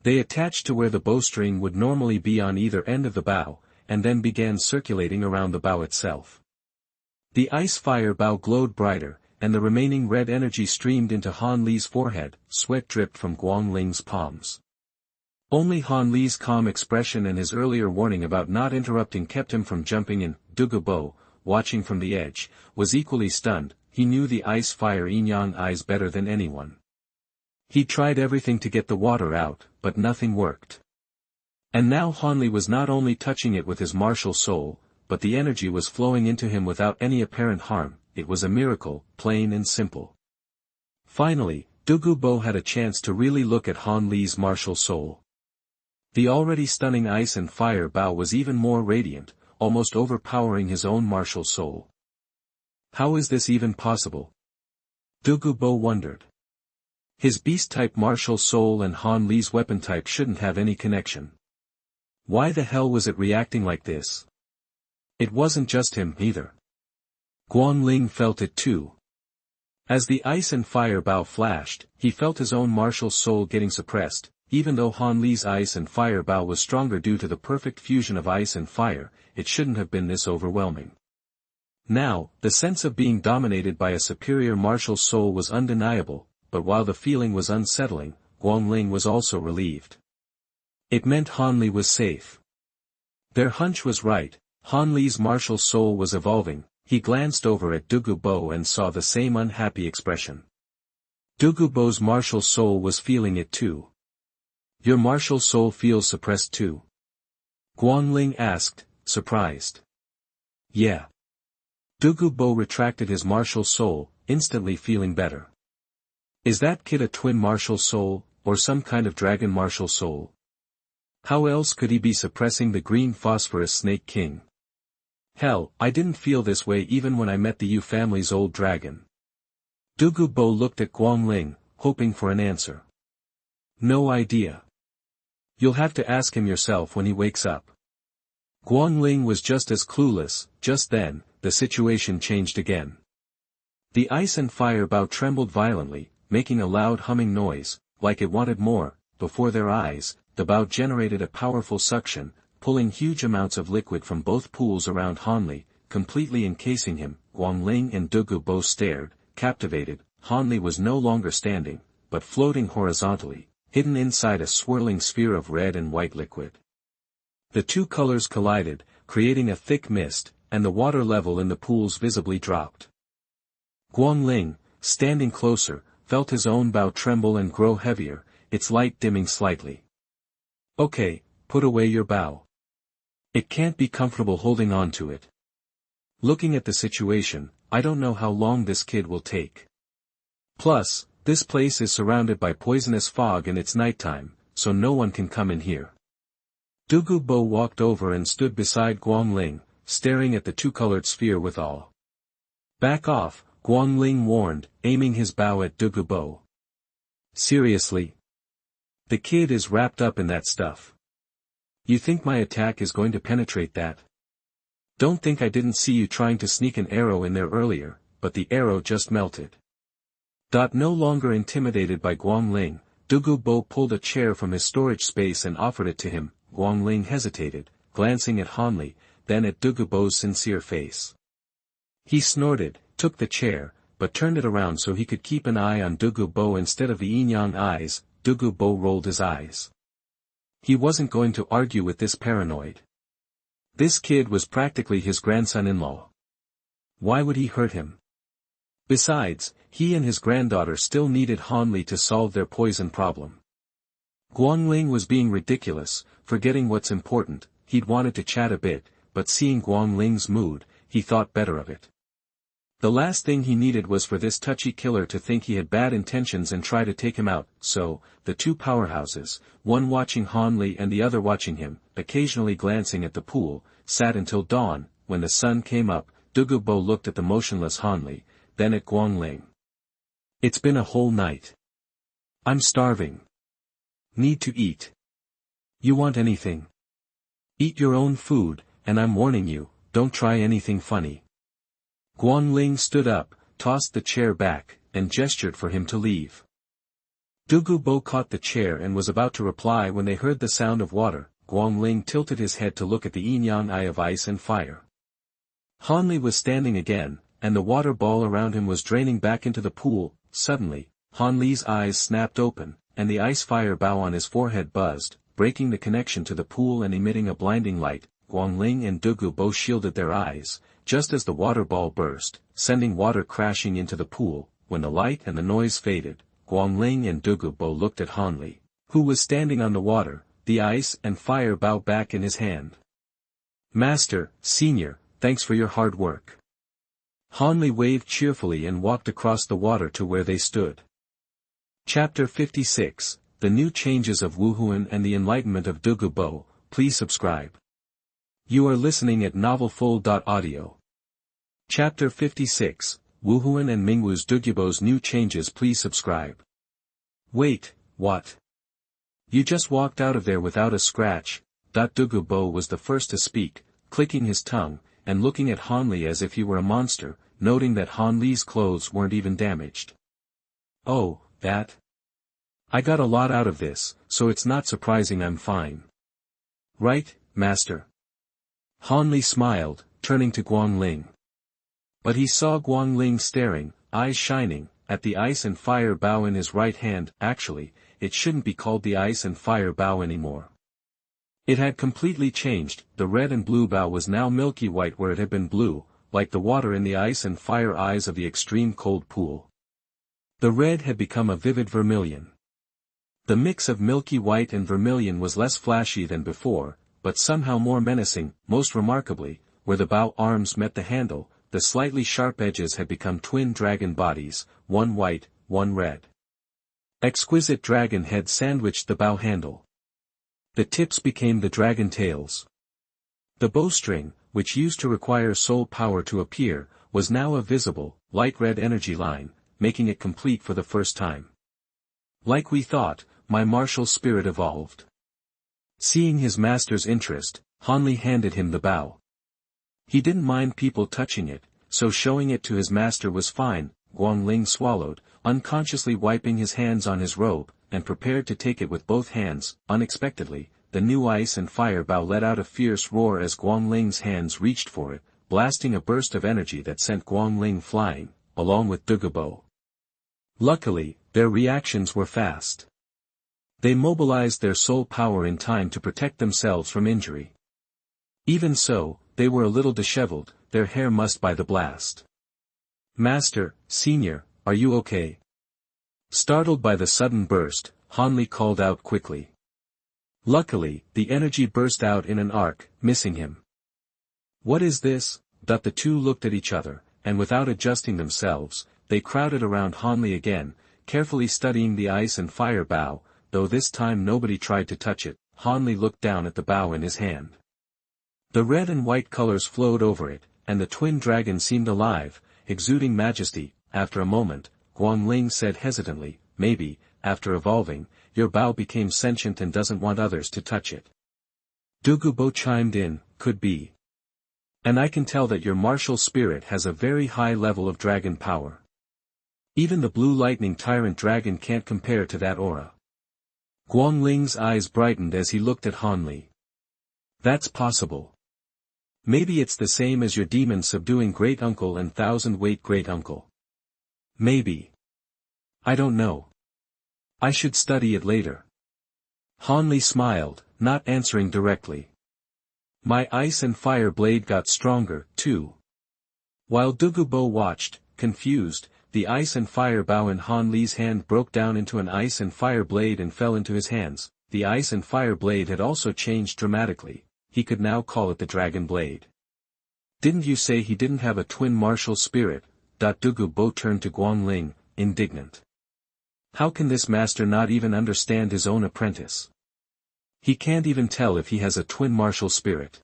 [SPEAKER 1] They attached to where the bowstring would normally be on either end of the bow, and then began circulating around the bow itself. The ice-fire bow glowed brighter, and the remaining red energy streamed into Han Li's forehead. Sweat dripped from Guang Ling's palms. Only Han Li's calm expression and his earlier warning about not interrupting kept him from jumping in. Dugu Bo, watching from the edge, was equally stunned. He knew the ice-fire yin-yang eyes better than anyone. He tried everything to get the water out, but nothing worked. And now Han Li was not only touching it with his martial soul, but the energy was flowing into him without any apparent harm. It was a miracle, plain and simple. Finally, Dugu Bo had a chance to really look at Han Li's martial soul. The already stunning ice and fire bow was even more radiant, almost overpowering his own martial soul. How is this even possible? Dugu Bo wondered. His beast-type martial soul and Han Li's weapon-type shouldn't have any connection. Why the hell was it reacting like this? It wasn't just him, either. Guang Ling felt it too. As the ice and fire bow flashed, he felt his own martial soul getting suppressed. Even though Han Li's ice and fire bow was stronger due to the perfect fusion of ice and fire, it shouldn't have been this overwhelming. Now, the sense of being dominated by a superior martial soul was undeniable, but while the feeling was unsettling, Guang Ling was also relieved. It meant Han Li was safe. Their hunch was right, Han Li's martial soul was evolving. He glanced over at Dugu Bo and saw the same unhappy expression. Dugu Bo's martial soul was feeling it too. Your martial soul feels suppressed too? Guang Ling asked, surprised. Yeah. Dugu Bo retracted his martial soul, instantly feeling better. Is that kid a twin martial soul, or some kind of dragon martial soul? How else could he be suppressing the green phosphorus Snake King? Hell, I didn't feel this way even when I met the Yu family's old dragon. Dugu Bo looked at Guang Ling, hoping for an answer. No idea. You'll have to ask him yourself when he wakes up. Guang Ling was just as clueless. Just then, the situation changed again. The ice and fire bow trembled violently, making a loud humming noise, like it wanted more. Before their eyes, the bow generated a powerful suction, pulling huge amounts of liquid from both pools around Han Li, completely encasing him. Guang Ling and Dugu Bo stared, captivated. Han Li was no longer standing, but floating horizontally, hidden inside a swirling sphere of red and white liquid. The two colors collided, creating a thick mist, and the water level in the pools visibly dropped. Guang Ling, standing closer, felt his own bow tremble and grow heavier, its light dimming slightly. Okay, put away your bow. It can't be comfortable holding on to it. Looking at the situation, I don't know how long this kid will take. Plus, this place is surrounded by poisonous fog and it's nighttime, so no one can come in here. Dugu Bo walked over and stood beside Guang Ling, staring at the two-colored sphere with awe. "Back off," Guang Ling warned, aiming his bow at Dugu Bo. "Seriously? The kid is wrapped up in that stuff. You think my attack is going to penetrate that? Don't think I didn't see you trying to sneak an arrow in there earlier, but the arrow just melted." No longer intimidated by Guang Ling, Dugu Bo pulled a chair from his storage space and offered it to him. Guang Ling hesitated, glancing at Han Li, then at Dugu Bo's sincere face. He snorted, took the chair, but turned it around so he could keep an eye on Dugu Bo instead of the yin-yang eyes. Dugu Bo rolled his eyes. He wasn't going to argue with this paranoid. This kid was practically his grandson-in-law. Why would he hurt him? Besides, he and his granddaughter still needed Han Li to solve their poison problem. Guang Ling was being ridiculous, forgetting what's important. He'd wanted to chat a bit, but seeing Guang Ling's mood, he thought better of it. The last thing he needed was for this touchy killer to think he had bad intentions and try to take him out, so, the two powerhouses, one watching Han Li and the other watching him, occasionally glancing at the pool, sat until dawn. When the sun came up, Dugu Bo looked at the motionless Han Li, then at Guang Ling. "It's been a whole night. I'm starving. Need to eat. You want anything? Eat your own food, and I'm warning you, don't try anything funny." Guang Ling stood up, tossed the chair back, and gestured for him to leave. Dugu Bo caught the chair and was about to reply when they heard the sound of water. Guang Ling tilted his head to look at the yin-yang eye of ice and fire. Han Li was standing again, and the water ball around him was draining back into the pool. Suddenly, Han Li's eyes snapped open, and the ice-fire bow on his forehead buzzed, breaking the connection to the pool and emitting a blinding light. Guang Ling and Dugu Bo shielded their eyes, just as the water ball burst, sending water crashing into the pool. When the light and the noise faded, Guang Ling and Dugu Bo looked at Han Li, who was standing on the water, the ice and fire bow back in his hand. "Master, Senior, thanks for your hard work." Han Li waved cheerfully and walked across the water to where they stood. Chapter 56, The New Changes of Wuhun and the Enlightenment of Dugu Bo. Please subscribe. You are listening at novelfull.audio. Chapter 56, Wuhun and Mingwu's Dugu Bo's New Changes. Please subscribe. "Wait, what? You just walked out of there without a scratch?" Dugu Bo was the first to speak, clicking his tongue, and looking at Han Li as if he were a monster, noting that Han Li's clothes weren't even damaged. "Oh, that? I got a lot out of this, so it's not surprising I'm fine." "Right, Master." Han Li smiled, turning to Guang Ling. But he saw Guang Ling staring, eyes shining, at the ice and fire bow in his right hand. Actually, it shouldn't be called the ice and fire bow anymore. It had completely changed. The red and blue bow was now milky white where it had been blue, like the water in the ice and fire eyes of the extreme cold pool. The red had become a vivid vermilion. The mix of milky white and vermilion was less flashy than before, but somehow more menacing. Most remarkably, where the bow arms met the handle, the slightly sharp edges had become twin dragon bodies, one white, one red. Exquisite dragon heads sandwiched the bow handle. The tips became the dragon tails. The bowstring, which used to require soul power to appear, was now a visible, light red energy line, making it complete for the first time. "Like we thought, my martial spirit evolved." Seeing his master's interest, Han Li handed him the bow. He didn't mind people touching it, so showing it to his master was fine. Guang Ling swallowed, unconsciously wiping his hands on his robe, and prepared to take it with both hands. Unexpectedly, the new ice and fire bow let out a fierce roar as Guang Ling's hands reached for it, blasting a burst of energy that sent Guang Ling flying, along with Dugu Bo. Luckily, their reactions were fast. They mobilized their soul power in time to protect themselves from injury. Even so, they were a little disheveled, their hair mussed by the blast. "Master, Senior, are you okay?" Startled by the sudden burst, Han Li called out quickly. Luckily, the energy burst out in an arc, missing him. "What is this?" The two looked at each other, and without adjusting themselves, they crowded around Han Li again, carefully studying the ice and fire bow. Though this time nobody tried to touch it, Han Li looked down at the bow in his hand. The red and white colors flowed over it, and the twin dragon seemed alive, exuding majesty. After a moment, Guang Ling said hesitantly, maybe, after evolving, your Bao became sentient and doesn't want others to touch it. Dugu Bo chimed in, could be. And I can tell that your martial spirit has a very high level of dragon power. Even the blue lightning tyrant dragon can't compare to that aura. Guang Ling's eyes brightened as he looked at Han Li. That's possible. Maybe it's the same as your demon subduing great-uncle and thousand-weight great-uncle. Maybe. I don't know. I should study it later. Han Li smiled, not answering directly. My ice and fire blade got stronger, too. While Dugu Bo watched, confused, the ice and fire bow in Han Li's hand broke down into an ice and fire blade and fell into his hands. The ice and fire blade had also changed dramatically. He could now call it the dragon blade. Didn't you say he didn't have a twin martial spirit? Dugu Bo turned to Guang Ling, indignant. How can this master not even understand his own apprentice? He can't even tell if he has a twin martial spirit.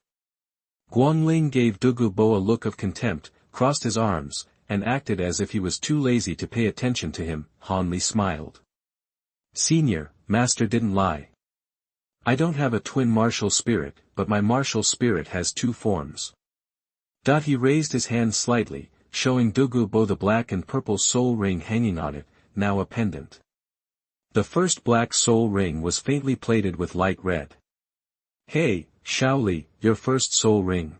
[SPEAKER 1] Guang Ling gave Dugu Bo a look of contempt, crossed his arms, and acted as if he was too lazy to pay attention to him. Han Li smiled. Senior, master didn't lie. I don't have a twin martial spirit, but my martial spirit has two forms. He raised his hand slightly, showing Dugu Bo the black and purple soul ring hanging on it, now a pendant. The first black soul ring was faintly plated with light red. Hey, Shaoli, your first soul ring.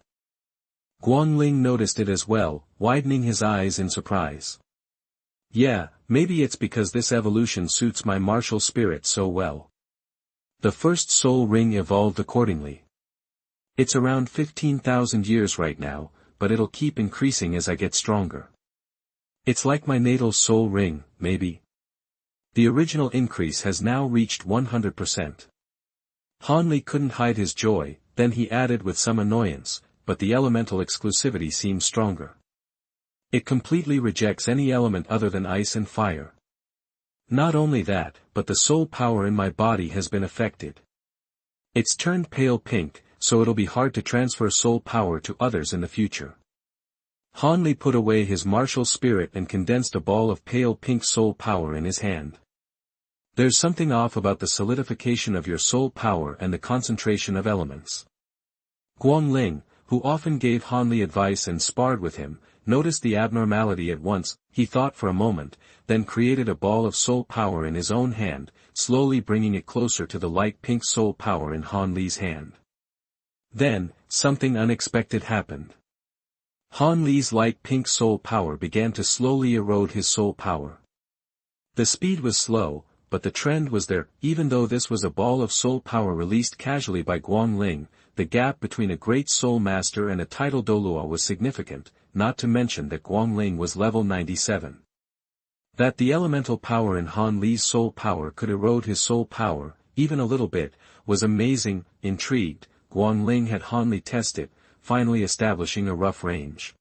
[SPEAKER 1] Guang Ling noticed it as well, widening his eyes in surprise. Yeah, maybe it's because this evolution suits my martial spirit so well. The first soul ring evolved accordingly. It's around 15,000 years right now, but it'll keep increasing as I get stronger. It's like my natal soul ring, maybe. The original increase has now reached 100%. Han Li couldn't hide his joy, then he added with some annoyance, but the elemental exclusivity seems stronger. It completely rejects any element other than ice and fire. Not only that, but the soul power in my body has been affected. It's turned pale pink, so it'll be hard to transfer soul power to others in the future. Han Li put away his martial spirit and condensed a ball of pale pink soul power in his hand. There's something off about the solidification of your soul power and the concentration of elements. Guang Ling, who often gave Han Li advice and sparred with him, noticed the abnormality at once. He thought for a moment, then created a ball of soul power in his own hand, slowly bringing it closer to the light pink soul power in Han Li's hand. Then, something unexpected happened. Han Li's light pink soul power began to slowly erode his soul power. The speed was slow, but the trend was there. Even though this was a ball of soul power released casually by Guang Ling, the gap between a great soul master and a title Douluo was significant, not to mention that Guang Ling was level 97. That the elemental power in Han Li's soul power could erode his soul power, even a little bit, was amazing. Intrigued, Guang Ling had Han Li test it, finally establishing a rough range.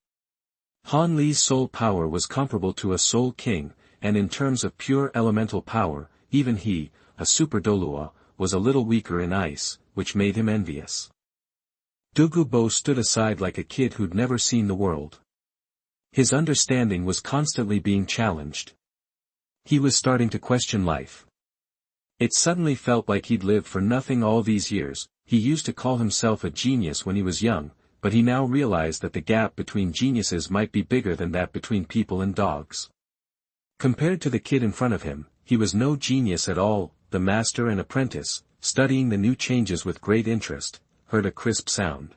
[SPEAKER 1] Han Li's soul power was comparable to a soul king, and in terms of pure elemental power, even he, a super Douluo, was a little weaker in ice, which made him envious. Dugu Bo stood aside like a kid who'd never seen the world. His understanding was constantly being challenged. He was starting to question life. It suddenly felt like he'd lived for nothing all these years. He used to call himself a genius when he was young, but he now realized that the gap between geniuses might be bigger than that between people and dogs. Compared to the kid in front of him, he was no genius at all. The master and apprentice, studying the new changes with great interest, heard a crisp sound.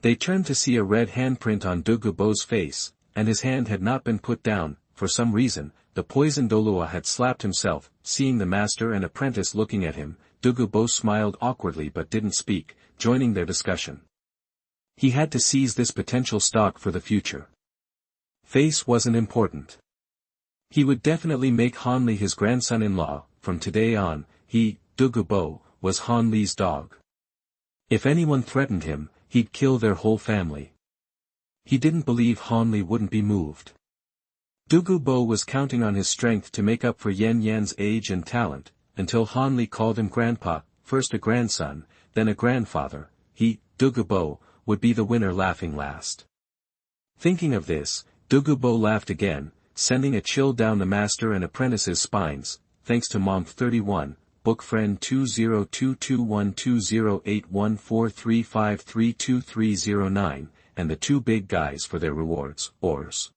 [SPEAKER 1] They turned to see a red handprint on Dugu Bo's face, and his hand had not been put down. For some reason, the poison Douluo had slapped himself. Seeing the master and apprentice looking at him, Dugu Bo smiled awkwardly but didn't speak, joining their discussion. He had to seize this potential stock for the future. Face wasn't important. He would definitely make Han Li his grandson-in-law. From today on, he, Dugu Bo, was Han Li's dog. If anyone threatened him, he'd kill their whole family. He didn't believe Han Li wouldn't be moved. Dugu Bo was counting on his strength to make up for Yan Yan's age and talent, until Han Li called him grandpa, first a grandson, then a grandfather. he, Dugu Bo, would be the winner laughing last. Thinking of this, Dugu Bo laughed again, sending a chill down the master and apprentice's spines, thanks to Month 31, Book Friend 2022120814353239, and the two big guys for their rewards, ors.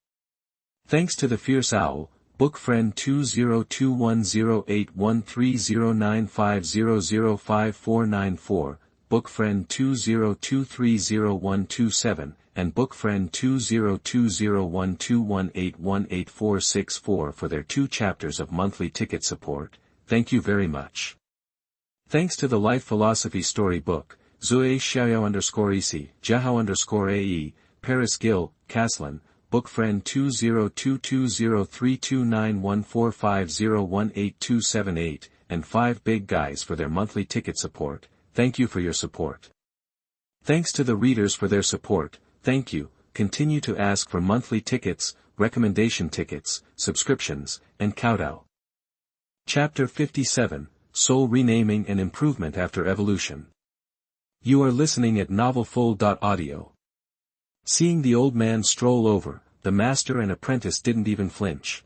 [SPEAKER 1] Thanks to the Fierce Owl, Book Friend 202108130950054494, Book Friend 20230127, and Book Friend 20201218188464 for their 2 chapters of monthly ticket support. Thank you very much. Thanks to the Life Philosophy Story Book, Zue Xiao_EC, Jahao_AE, Paris Gill, Caslin, Book Friend 2022032914501828, and 5 big guys for their monthly ticket support. Thank you for your support. Thanks to the readers for their support. Thank you. Continue to ask for monthly tickets, recommendation tickets, subscriptions, and kowtow. Chapter 57, Soul Renaming and Improvement After Evolution. You are listening at novelfull.audio. Seeing the old man stroll over, the master and apprentice didn't even flinch.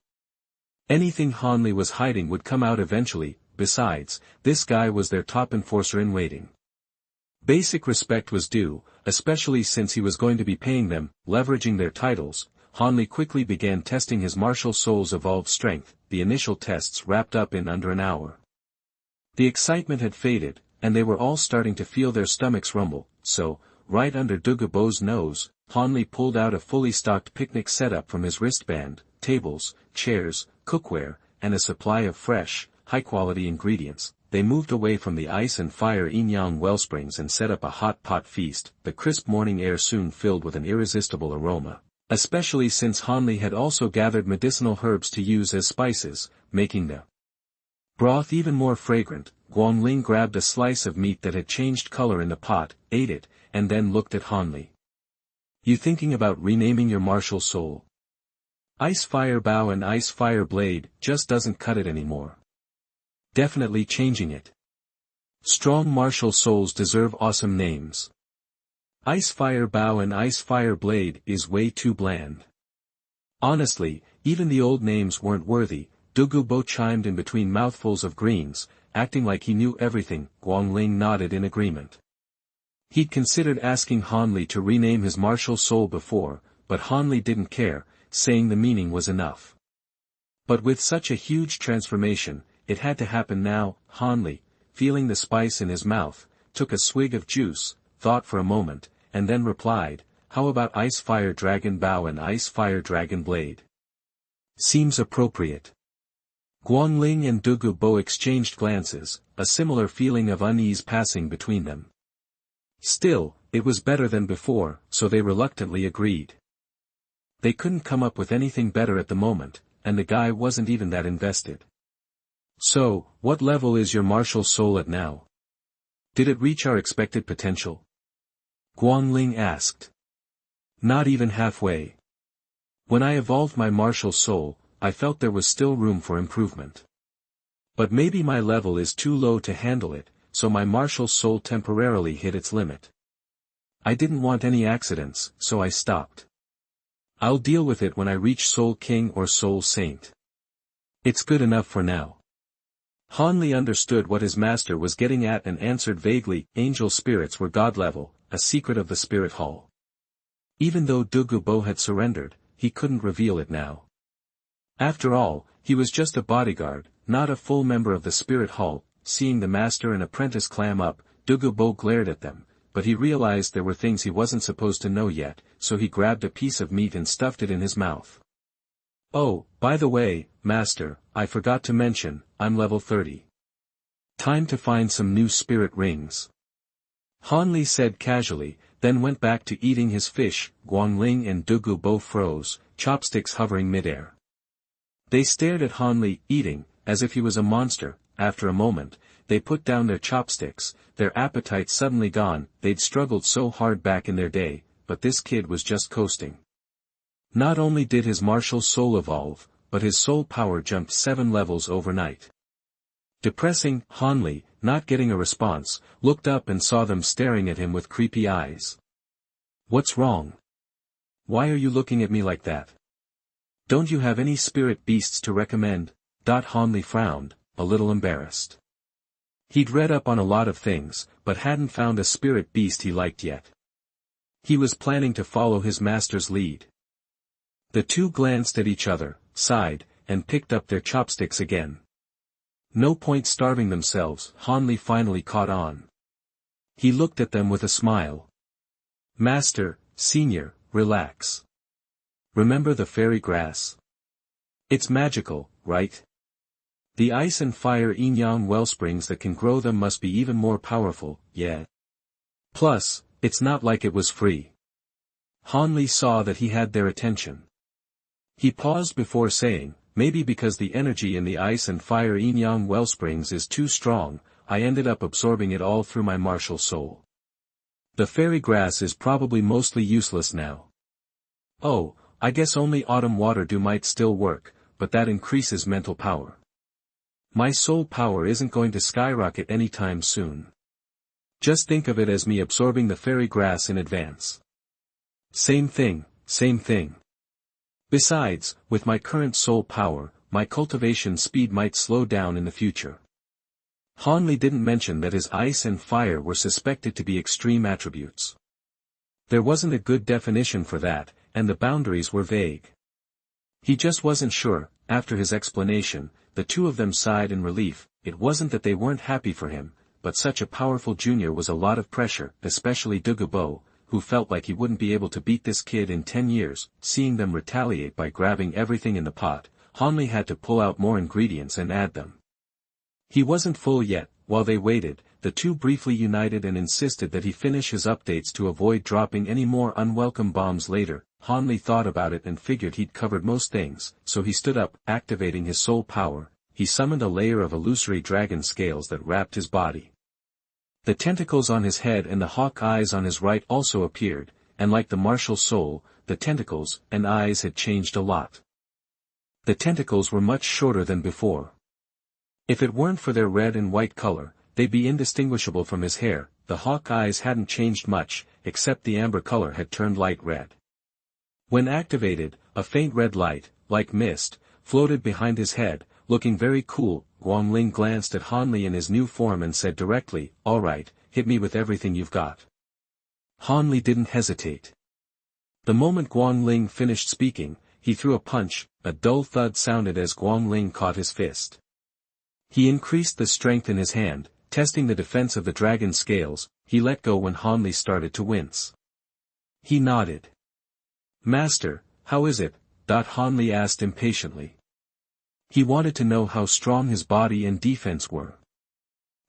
[SPEAKER 1] Anything Hanli was hiding would come out eventually. Besides, this guy was their top enforcer in waiting. Basic respect was due, especially since he was going to be paying them. Leveraging their titles, Hanli quickly began testing his martial soul's evolved strength. The initial tests wrapped up in under an hour. The excitement had faded, and they were all starting to feel their stomachs rumble, so, right under Dugu Bo's nose, Hanli pulled out a fully stocked picnic setup from his wristband, tables, chairs, cookware, and a supply of fresh, high-quality ingredients. They moved away from the ice and fire yin-yang wellsprings and set up a hot pot feast. The crisp morning air soon filled with an irresistible aroma, especially since Hanli had also gathered medicinal herbs to use as spices, making the broth even more fragrant. Guang Ling grabbed a slice of meat that had changed color in the pot, ate it, and then looked at Hanli. You thinking about renaming your martial soul? Ice Fire Bow and Ice Fire Blade just doesn't cut it anymore. Definitely changing it. Strong martial souls deserve awesome names. Ice Fire Bow and Ice Fire Blade is way too bland. Honestly, even the old names weren't worthy. Dugu Bo chimed in between mouthfuls of greens, acting like he knew everything. Guang Ling nodded in agreement. He'd considered asking Hanli to rename his martial soul before, but Hanli didn't care, saying the meaning was enough. But with such a huge transformation, it had to happen now. Hanli, feeling the spice in his mouth, took a swig of juice, thought for a moment, and then replied, how about Ice Fire Dragon Bow and Ice Fire Dragon Blade? Seems appropriate. Guang Ling and Dugu Bo exchanged glances, a similar feeling of unease passing between them. Still, it was better than before, so they reluctantly agreed. They couldn't come up with anything better at the moment, and the guy wasn't even that invested. So, what level is your martial soul at now? Did it reach our expected potential? Guang Ling asked. Not even halfway. When I evolved my martial soul, I felt there was still room for improvement. But maybe my level is too low to handle it, so my martial soul temporarily hit its limit. I didn't want any accidents, so I stopped. I'll deal with it when I reach Soul King or Soul Saint. It's good enough for now. Hanli understood what his master was getting at and answered vaguely. Angel spirits were god level, a secret of the spirit hall. Even though Dugu Bo had surrendered, he couldn't reveal it now. After all, he was just a bodyguard, not a full member of the spirit hall. Seeing the master and apprentice clam up, Dugu Bo glared at them, but he realized there were things he wasn't supposed to know yet, so he grabbed a piece of meat and stuffed it in his mouth. Oh, by the way, master, I forgot to mention, I'm level 30. Time to find some new spirit rings. Hanli said casually, then went back to eating his fish. Guang Ling and Dugu Bo froze, chopsticks hovering midair. They stared at Hanli, eating, as if he was a monster. After a moment, they put down their chopsticks, their appetite suddenly gone. They'd struggled so hard back in their day, but this kid was just coasting. Not only did his martial soul evolve, but his soul power jumped 7 levels overnight. Depressing. Hanli, not getting a response, looked up and saw them staring at him with creepy eyes. What's wrong? Why are you looking at me like that? Don't you have any spirit beasts to recommend? Hanli frowned, a little embarrassed. He'd read up on a lot of things, but hadn't found a spirit beast he liked yet. He was planning to follow his master's lead. The two glanced at each other, sighed, and picked up their chopsticks again. No point starving themselves, Hanli finally caught on. He looked at them with a smile. Master, Senior, relax. Remember the fairy grass? It's magical, right? The ice and fire yin-yang wellsprings that can grow them must be even more powerful, yeah. Plus, it's not like it was free. Hanli saw that he had their attention. He paused before saying, maybe because the energy in the ice and fire yin-yang wellsprings is too strong, I ended up absorbing it all through my martial soul. The fairy grass is probably mostly useless now. Oh, I guess only autumn water dew might still work, but that increases mental power. My soul power isn't going to skyrocket anytime soon. Just think of it as me absorbing the fairy grass in advance. Same thing, same thing. Besides, with my current soul power, my cultivation speed might slow down in the future. Hanli didn't mention that his ice and fire were suspected to be extreme attributes. There wasn't a good definition for that, and the boundaries were vague. He just wasn't sure. After his explanation, the two of them sighed in relief. It wasn't that they weren't happy for him, but such a powerful junior was a lot of pressure, especially Dugu Bo, who felt like he wouldn't be able to beat this kid in 10 years. Seeing them retaliate by grabbing everything in the pot, Hanli had to pull out more ingredients and add them. He wasn't full yet. While they waited, the two briefly united and insisted that he finish his updates to avoid dropping any more unwelcome bombs later. Hanli thought about it and figured he'd covered most things, so he stood up, activating his soul power. He summoned a layer of illusory dragon scales that wrapped his body. The tentacles on his head and the hawk eyes on his right also appeared, and like the martial soul, the tentacles and eyes had changed a lot. The tentacles were much shorter than before. If it weren't for their red and white color, they'd be indistinguishable from his hair. The hawk eyes hadn't changed much, except the amber color had turned light red. When activated, a faint red light, like mist, floated behind his head, looking very cool. Guang Ling glanced at Hanli in his new form and said directly, "All right, hit me with everything you've got." Hanli didn't hesitate. The moment Guang Ling finished speaking, he threw a punch. A dull thud sounded as Guang Ling caught his fist. He increased the strength in his hand, testing the defense of the dragon scales. He let go when Hanli started to wince. He nodded. "Master, how is it?" Hanli asked impatiently. He wanted to know how strong his body and defense were.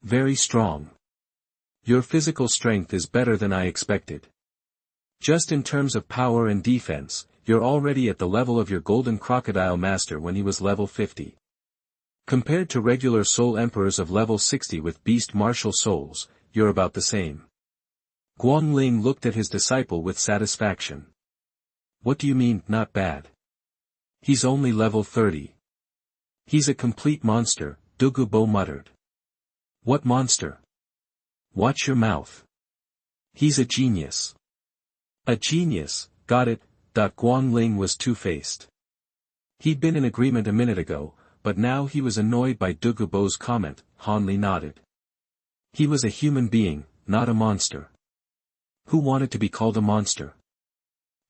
[SPEAKER 1] "Very strong. Your physical strength is better than I expected. Just in terms of power and defense, you're already at the level of your golden crocodile master when he was level 50. Compared to regular soul emperors of level 60 with beast martial souls, you're about the same." Guang Ling looked at his disciple with satisfaction. "What do you mean, not bad? He's only level 30. He's a complete monster," Dugu Bo muttered. "What monster? Watch your mouth. He's a genius." "A genius, got it." Guang Ling was two-faced. He'd been in agreement a minute ago, but now he was annoyed by Dugu Bo's comment. Hanli nodded. He was a human being, not a monster. Who wanted to be called a monster?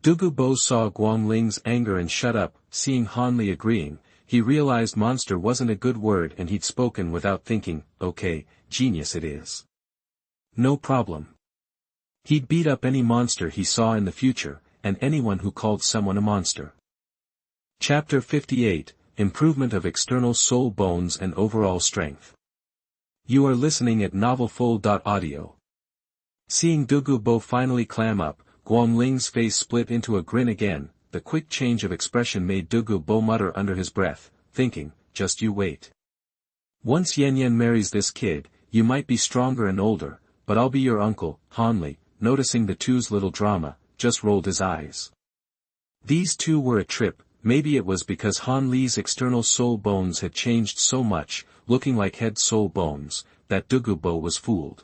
[SPEAKER 1] Dugu Bo saw Guang Ling's anger and shut up. Seeing Hanli agreeing, he realized monster wasn't a good word and he'd spoken without thinking. "Okay, genius it is. No problem." He'd beat up any monster he saw in the future, and anyone who called someone a monster. Chapter 58, Improvement of External Soul Bones and Overall Strength. You are listening at novelfull.audio. Seeing Dugu Bo finally clam up, Guang Ling's face split into a grin again. The quick change of expression made Dugu Bo mutter under his breath, thinking, "Just you wait. Once Yen Yen marries this kid, you might be stronger and older, but I'll be your uncle." Hanli, noticing the two's little drama, just rolled his eyes. These two were a trip. maybe it was because Han Li's external soul bones had changed so much, looking like head soul bones, that Dugu Bo was fooled.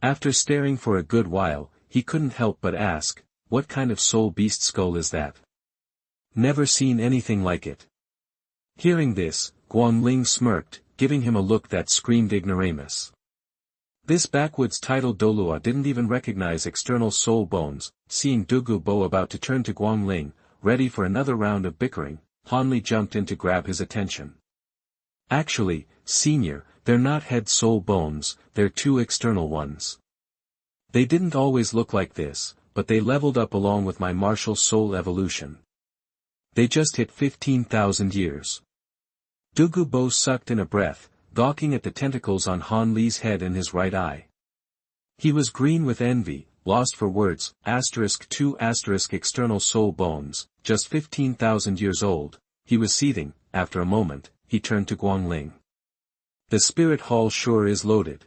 [SPEAKER 1] After staring for a good while, he couldn't help but ask, what kind of soul beast skull is that? Never seen anything like it. Hearing this, Guang Ling smirked, giving him a look that screamed ignoramus. This backwoods titled Douluo didn't even recognize external soul bones. Seeing Dugu Bo about to turn to Guang Ling, ready for another round of bickering, Han Li jumped in to grab his attention. Actually, senior, they're not head soul bones, they're two external ones. They didn't always look like this, but they leveled up along with my martial soul evolution. They just hit 15,000 years. Dugu Bo sucked in a breath, gawking at the tentacles on Han Li's head and his right eye. He was green with envy, lost for words, *2 external soul bones, just 15,000 years old. He was seething. After a moment, he turned to Guang Ling. The spirit hall sure is loaded.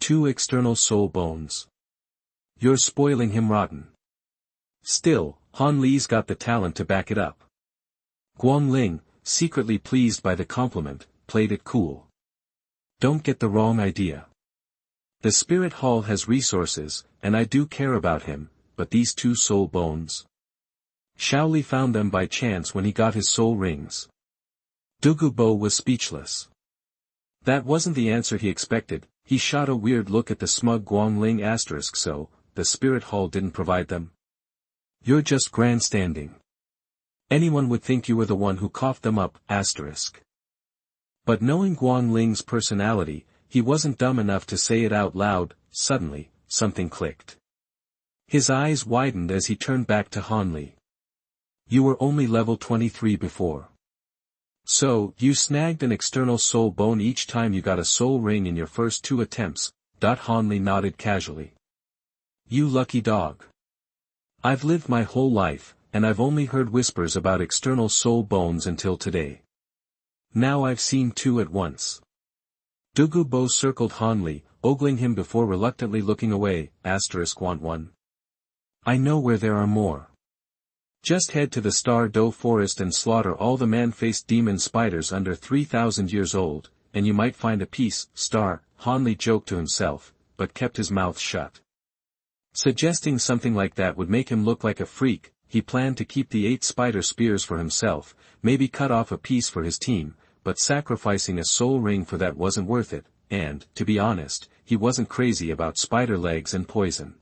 [SPEAKER 1] 2 external soul bones. You're spoiling him rotten. Still, Han Li's got the talent to back it up. Guang Ling, secretly pleased by the compliment, played it cool. Don't get the wrong idea. The spirit hall has resources, and I do care about him, but these 2 soul bones. Shaoli found them by chance when he got his soul rings. Dugu Bo was speechless. That wasn't the answer he expected. He shot a weird look at the smug Guang Ling *, so, the spirit hall didn't provide them? You're just grandstanding. Anyone would think you were the one who coughed them up, *. But knowing Guang Ling's personality, he wasn't dumb enough to say it out loud. Suddenly, something clicked. His eyes widened as he turned back to Han Li. You were only level 23 before. So, you snagged an external soul bone each time you got a soul ring in your first 2 attempts. Han Li nodded casually. You lucky dog. I've lived my whole life, and I've only heard whispers about external soul bones until today. Now I've seen 2 at once. Dugu Bo circled Han Li, ogling him before reluctantly looking away. Want one? I know where there are more. Just head to the Star Do Forest and slaughter all the man-faced demon spiders under 3,000 years old, and you might find a piece. Han Li joked to himself, but kept his mouth shut. Suggesting something like that would make him look like a freak. He planned to keep the 8 spider spears for himself, maybe cut off a piece for his team, but sacrificing a soul ring for that wasn't worth it, and, to be honest, he wasn't crazy about spider legs and poison.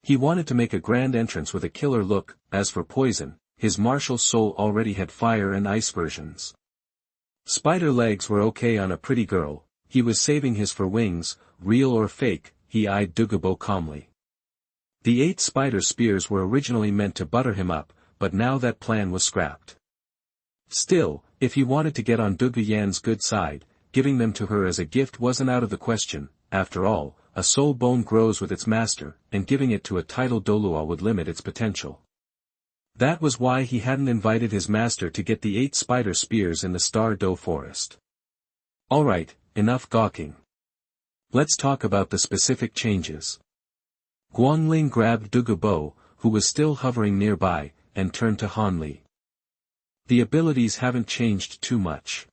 [SPEAKER 1] He wanted to make a grand entrance with a killer look. As for poison, his martial soul already had fire and ice versions. Spider legs were okay on a pretty girl. He was saving his for wings, real or fake. He eyed Dugu Bo calmly. The 8 spider spears were originally meant to butter him up, but now that plan was scrapped. Still, if he wanted to get on Dugu Yan's good side, giving them to her as a gift wasn't out of the question. After all, a soul bone grows with its master, and giving it to a titled Douluo would limit its potential. That was why he hadn't invited his master to get the 8 spider spears in the Star Do Forest. Alright, enough gawking. Let's talk about the specific changes. Guang Ling grabbed Dugu Bo, who was still hovering nearby, and turned to Han Li. The abilities haven't changed too much.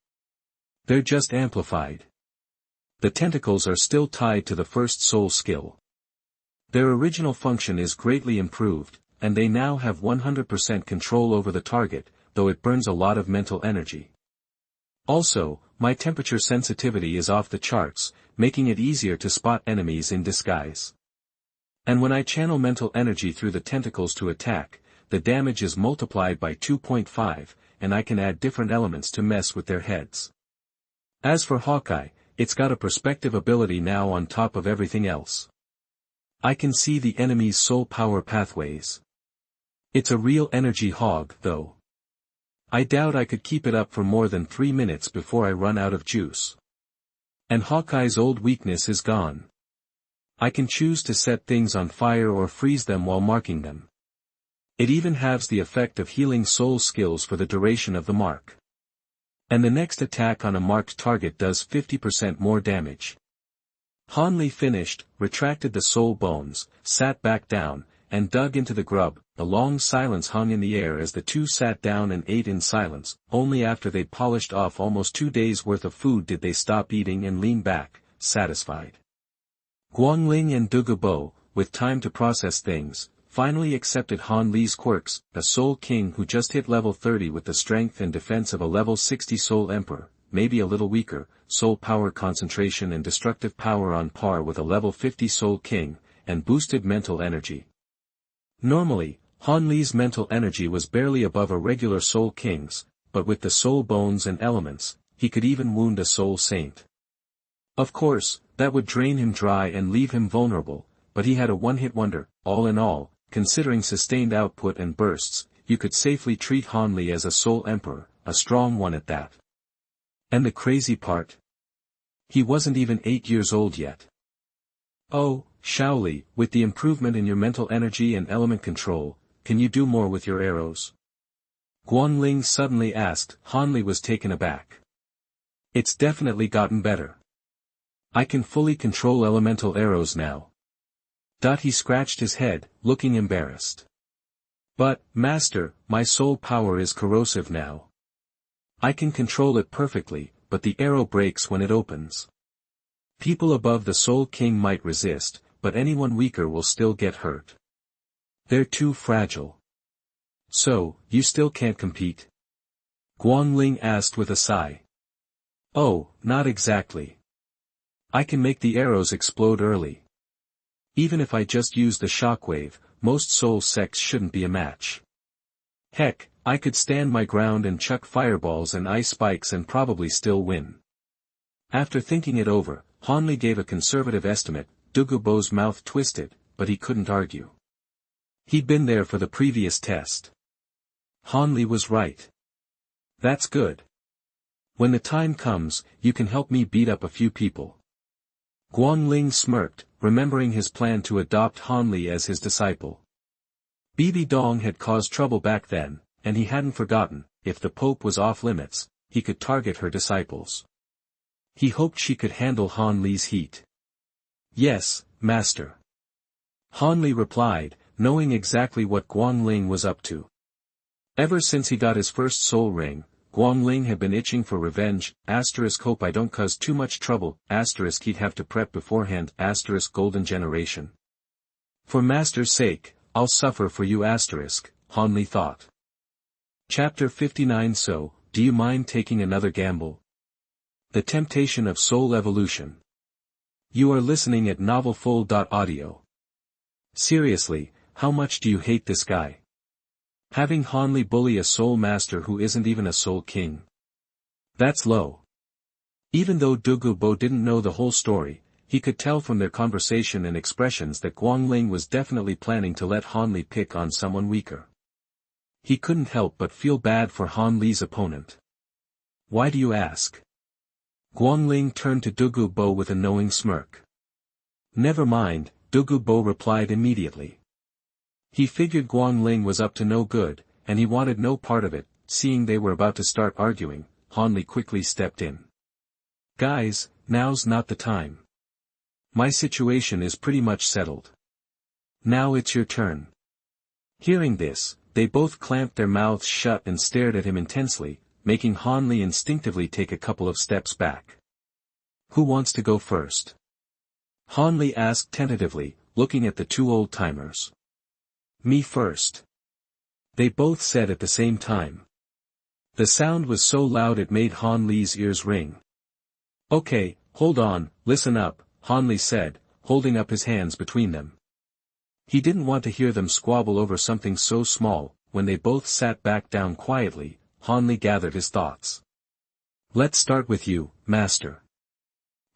[SPEAKER 1] They're just amplified. The tentacles are still tied to the first soul skill. Their original function is greatly improved, and they now have 100% control over the target, though it burns a lot of mental energy. Also, my temperature sensitivity is off the charts, making it easier to spot enemies in disguise. And when I channel mental energy through the tentacles to attack, the damage is multiplied by 2.5, and I can add different elements to mess with their heads. As for Hawkeye, it's got a perspective ability now on top of everything else. I can see the enemy's soul power pathways. It's a real energy hog, though. I doubt I could keep it up for more than 3 minutes before I run out of juice. And Hawkeye's old weakness is gone. I can choose to set things on fire or freeze them while marking them. It even has the effect of healing soul skills for the duration of the mark. And the next attack on a marked target does 50% more damage. Han Li finished, retracted the soul bones, sat back down, and dug into the grub. A long silence hung in the air as the two sat down and ate in silence. Only after they'd polished off almost 2 days' worth of food did they stop eating and lean back, satisfied. Guang Ling and Dugu Bo, with time to process things, finally accepted Han Li's quirks, a soul king who just hit level 30 with the strength and defense of a level 60 soul emperor, maybe a little weaker, soul power concentration and destructive power on par with a level 50 soul king, and boosted mental energy. Normally, Han Li's mental energy was barely above a regular soul king's, but with the soul bones and elements, he could even wound a soul saint. Of course, that would drain him dry and leave him vulnerable, but he had a one-hit wonder. All in all, considering sustained output and bursts, you could safely treat Han Li as a soul emperor, a strong one at that. And the crazy part? He wasn't even 8 years old yet. Oh, Shaoli, with the improvement in your mental energy and element control, can you do more with your arrows? Guang Ling suddenly asked. Han Li was taken aback. It's definitely gotten better. I can fully control elemental arrows now. He scratched his head, looking embarrassed. But, Master, my soul power is corrosive now. I can control it perfectly, but the arrow breaks when it opens. People above the Soul King might resist, but anyone weaker will still get hurt. They're too fragile. So, you still can't compete? Guang Ling asked with a sigh. Oh, not exactly. I can make the arrows explode early. Even if I just use the shockwave, most soul sects shouldn't be a match. Heck, I could stand my ground and chuck fireballs and ice spikes and probably still win. After thinking it over, Han Li gave a conservative estimate. Dugu Bo's mouth twisted, but he couldn't argue. He'd been there for the previous test. Han Li was right. That's good. When the time comes, you can help me beat up a few people. Guang Ling smirked, remembering his plan to adopt Han Li as his disciple. Bibi Dong had caused trouble back then, and he hadn't forgotten. If the Pope was off limits, he could target her disciples. He hoped she could handle Han Li's heat. Yes, Master. Han Li replied, knowing exactly what Guang Ling was up to. Ever since he got his first soul ring, Guang Ling had been itching for revenge. Hope I don't cause too much trouble. He'd have to prep beforehand. Golden generation. For Master's sake, I'll suffer for you. Han Li thought. Chapter 59. So, do you mind taking another gamble? The temptation of soul evolution. You are listening at novelfull.audio. Seriously, how much do you hate this guy? Having Han Li bully a soul master who isn't even a soul king. That's low. Even though Dugu Bo didn't know the whole story, he could tell from their conversation and expressions that Guang Ling was definitely planning to let Han Li pick on someone weaker. He couldn't help but feel bad for Han Li's opponent. Why do you ask? Guang Ling turned to Dugu Bo with a knowing smirk. Never mind, Dugu Bo replied immediately. He figured Guang Ling was up to no good, and he wanted no part of it. Seeing they were about to start arguing, Han Li quickly stepped in. Guys, now's not the time. My situation is pretty much settled. Now it's your turn. Hearing this, they both clamped their mouths shut and stared at him intensely, making Han Li instinctively take a couple of steps back. Who wants to go first? Han Li asked tentatively, looking at the two old-timers. Me first. They both said at the same time. The sound was so loud it made Han Li's ears ring. Okay, hold on, listen up, Han Li said, holding up his hands between them. He didn't want to hear them squabble over something so small. When they both sat back down quietly, Han Li gathered his thoughts. Let's start with you, Master.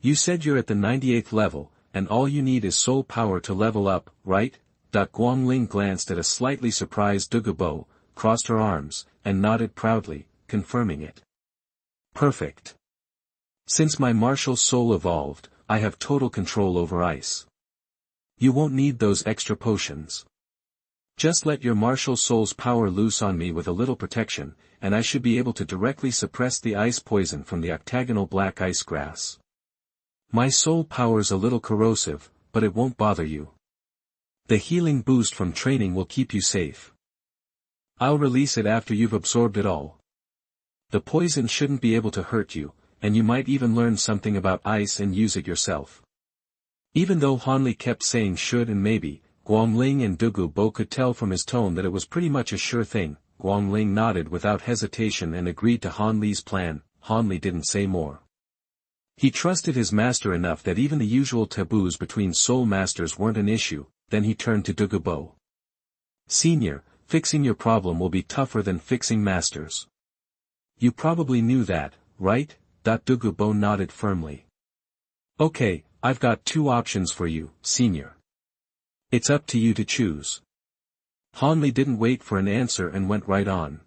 [SPEAKER 1] You said you're at the 98th level, and all you need is soul power to level up, right? Guang Ling glanced at a slightly surprised Dugu Bo, crossed her arms, and nodded proudly, confirming it. Perfect. Since my martial soul evolved, I have total control over ice. You won't need those extra potions. Just let your martial soul's power loose on me with a little protection, and I should be able to directly suppress the ice poison from the octagonal black ice grass. My soul power's a little corrosive, but it won't bother you. The healing boost from training will keep you safe. I'll release it after you've absorbed it all. The poison shouldn't be able to hurt you, and you might even learn something about ice and use it yourself. Even though Han Li kept saying should and maybe, Guang Ling and Dugu Bo could tell from his tone that it was pretty much a sure thing. Guang Ling nodded without hesitation and agreed to Han Li's plan. Han Li didn't say more. He trusted his master enough that even the usual taboos between soul masters weren't an issue. Then he turned to Dugu Bo. Senior, fixing your problem will be tougher than fixing masters. You probably knew that, right? Dugu Bo nodded firmly. Okay, I've got two options for you, Senior. It's up to you to choose. Han Li didn't wait for an answer and went right on.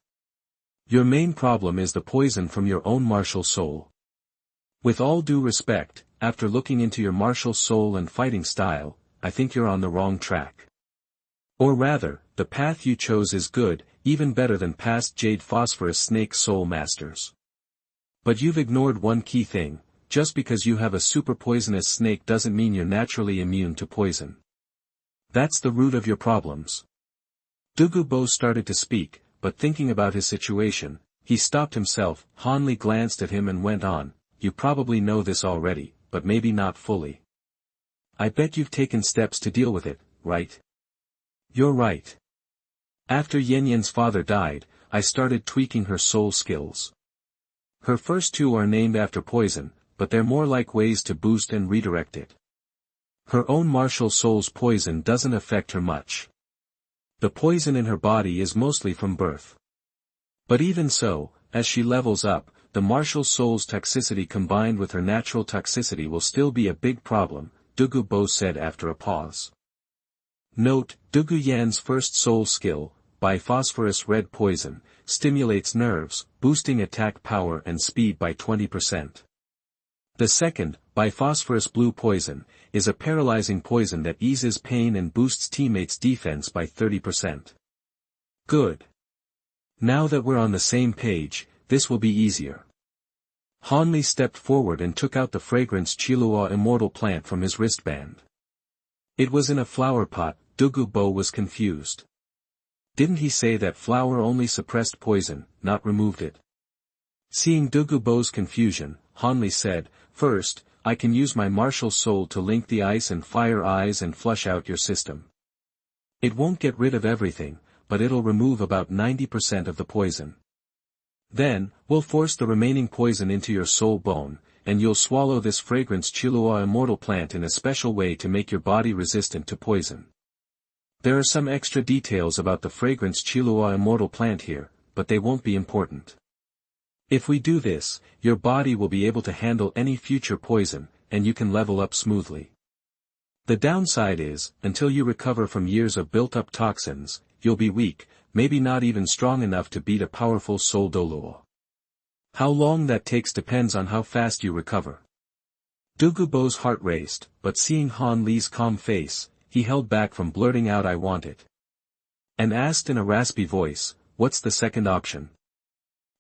[SPEAKER 1] Your main problem is the poison from your own martial soul. With all due respect, after looking into your martial soul and fighting style, I think you're on the wrong track. Or rather, the path you chose is good, even better than past Jade Phosphorus Snake Soul Masters. But you've ignored one key thing: just because you have a super poisonous snake doesn't mean you're naturally immune to poison. That's the root of your problems. Dugu Bo started to speak, but thinking about his situation, he stopped himself. Han Li glanced at him and went on, you probably know this already, but maybe not fully. I bet you've taken steps to deal with it, right? You're right. After Yan Yan's father died, I started tweaking her soul skills. Her first two are named after poison, but they're more like ways to boost and redirect it. Her own martial soul's poison doesn't affect her much. The poison in her body is mostly from birth. But even so, as she levels up, the martial soul's toxicity combined with her natural toxicity will still be a big problem, Dugu Bo said after a pause. Note, Dugu Yan's first soul skill, Biphosphorus Red Poison, stimulates nerves, boosting attack power and speed by 20%. The second, Biphosphorus Blue Poison, is a paralyzing poison that eases pain and boosts teammates' defense by 30%. Good. Now that we're on the same page, this will be easier. Han Li stepped forward and took out the fragrance Douluo Immortal plant from his wristband. It was in a flower pot. Dugu Bo was confused. Didn't he say that flower only suppressed poison, not removed it? Seeing Dugu Bo's confusion, Han Li said, first, I can use my martial soul to link the ice and fire eyes and flush out your system. It won't get rid of everything, but it'll remove about 90% of the poison. Then, we'll force the remaining poison into your soul bone, and you'll swallow this fragrance Douluo Immortal plant in a special way to make your body resistant to poison. There are some extra details about the fragrance Douluo Immortal plant here, but they won't be important. If we do this, your body will be able to handle any future poison, and you can level up smoothly. The downside is, until you recover from years of built-up toxins, you'll be weak, maybe not even strong enough to beat a powerful soul Douluo. How long that takes depends on how fast you recover. Dugu Bo's heart raced, but seeing Han Li's calm face, he held back from blurting out I want it. And asked in a raspy voice, what's the second option?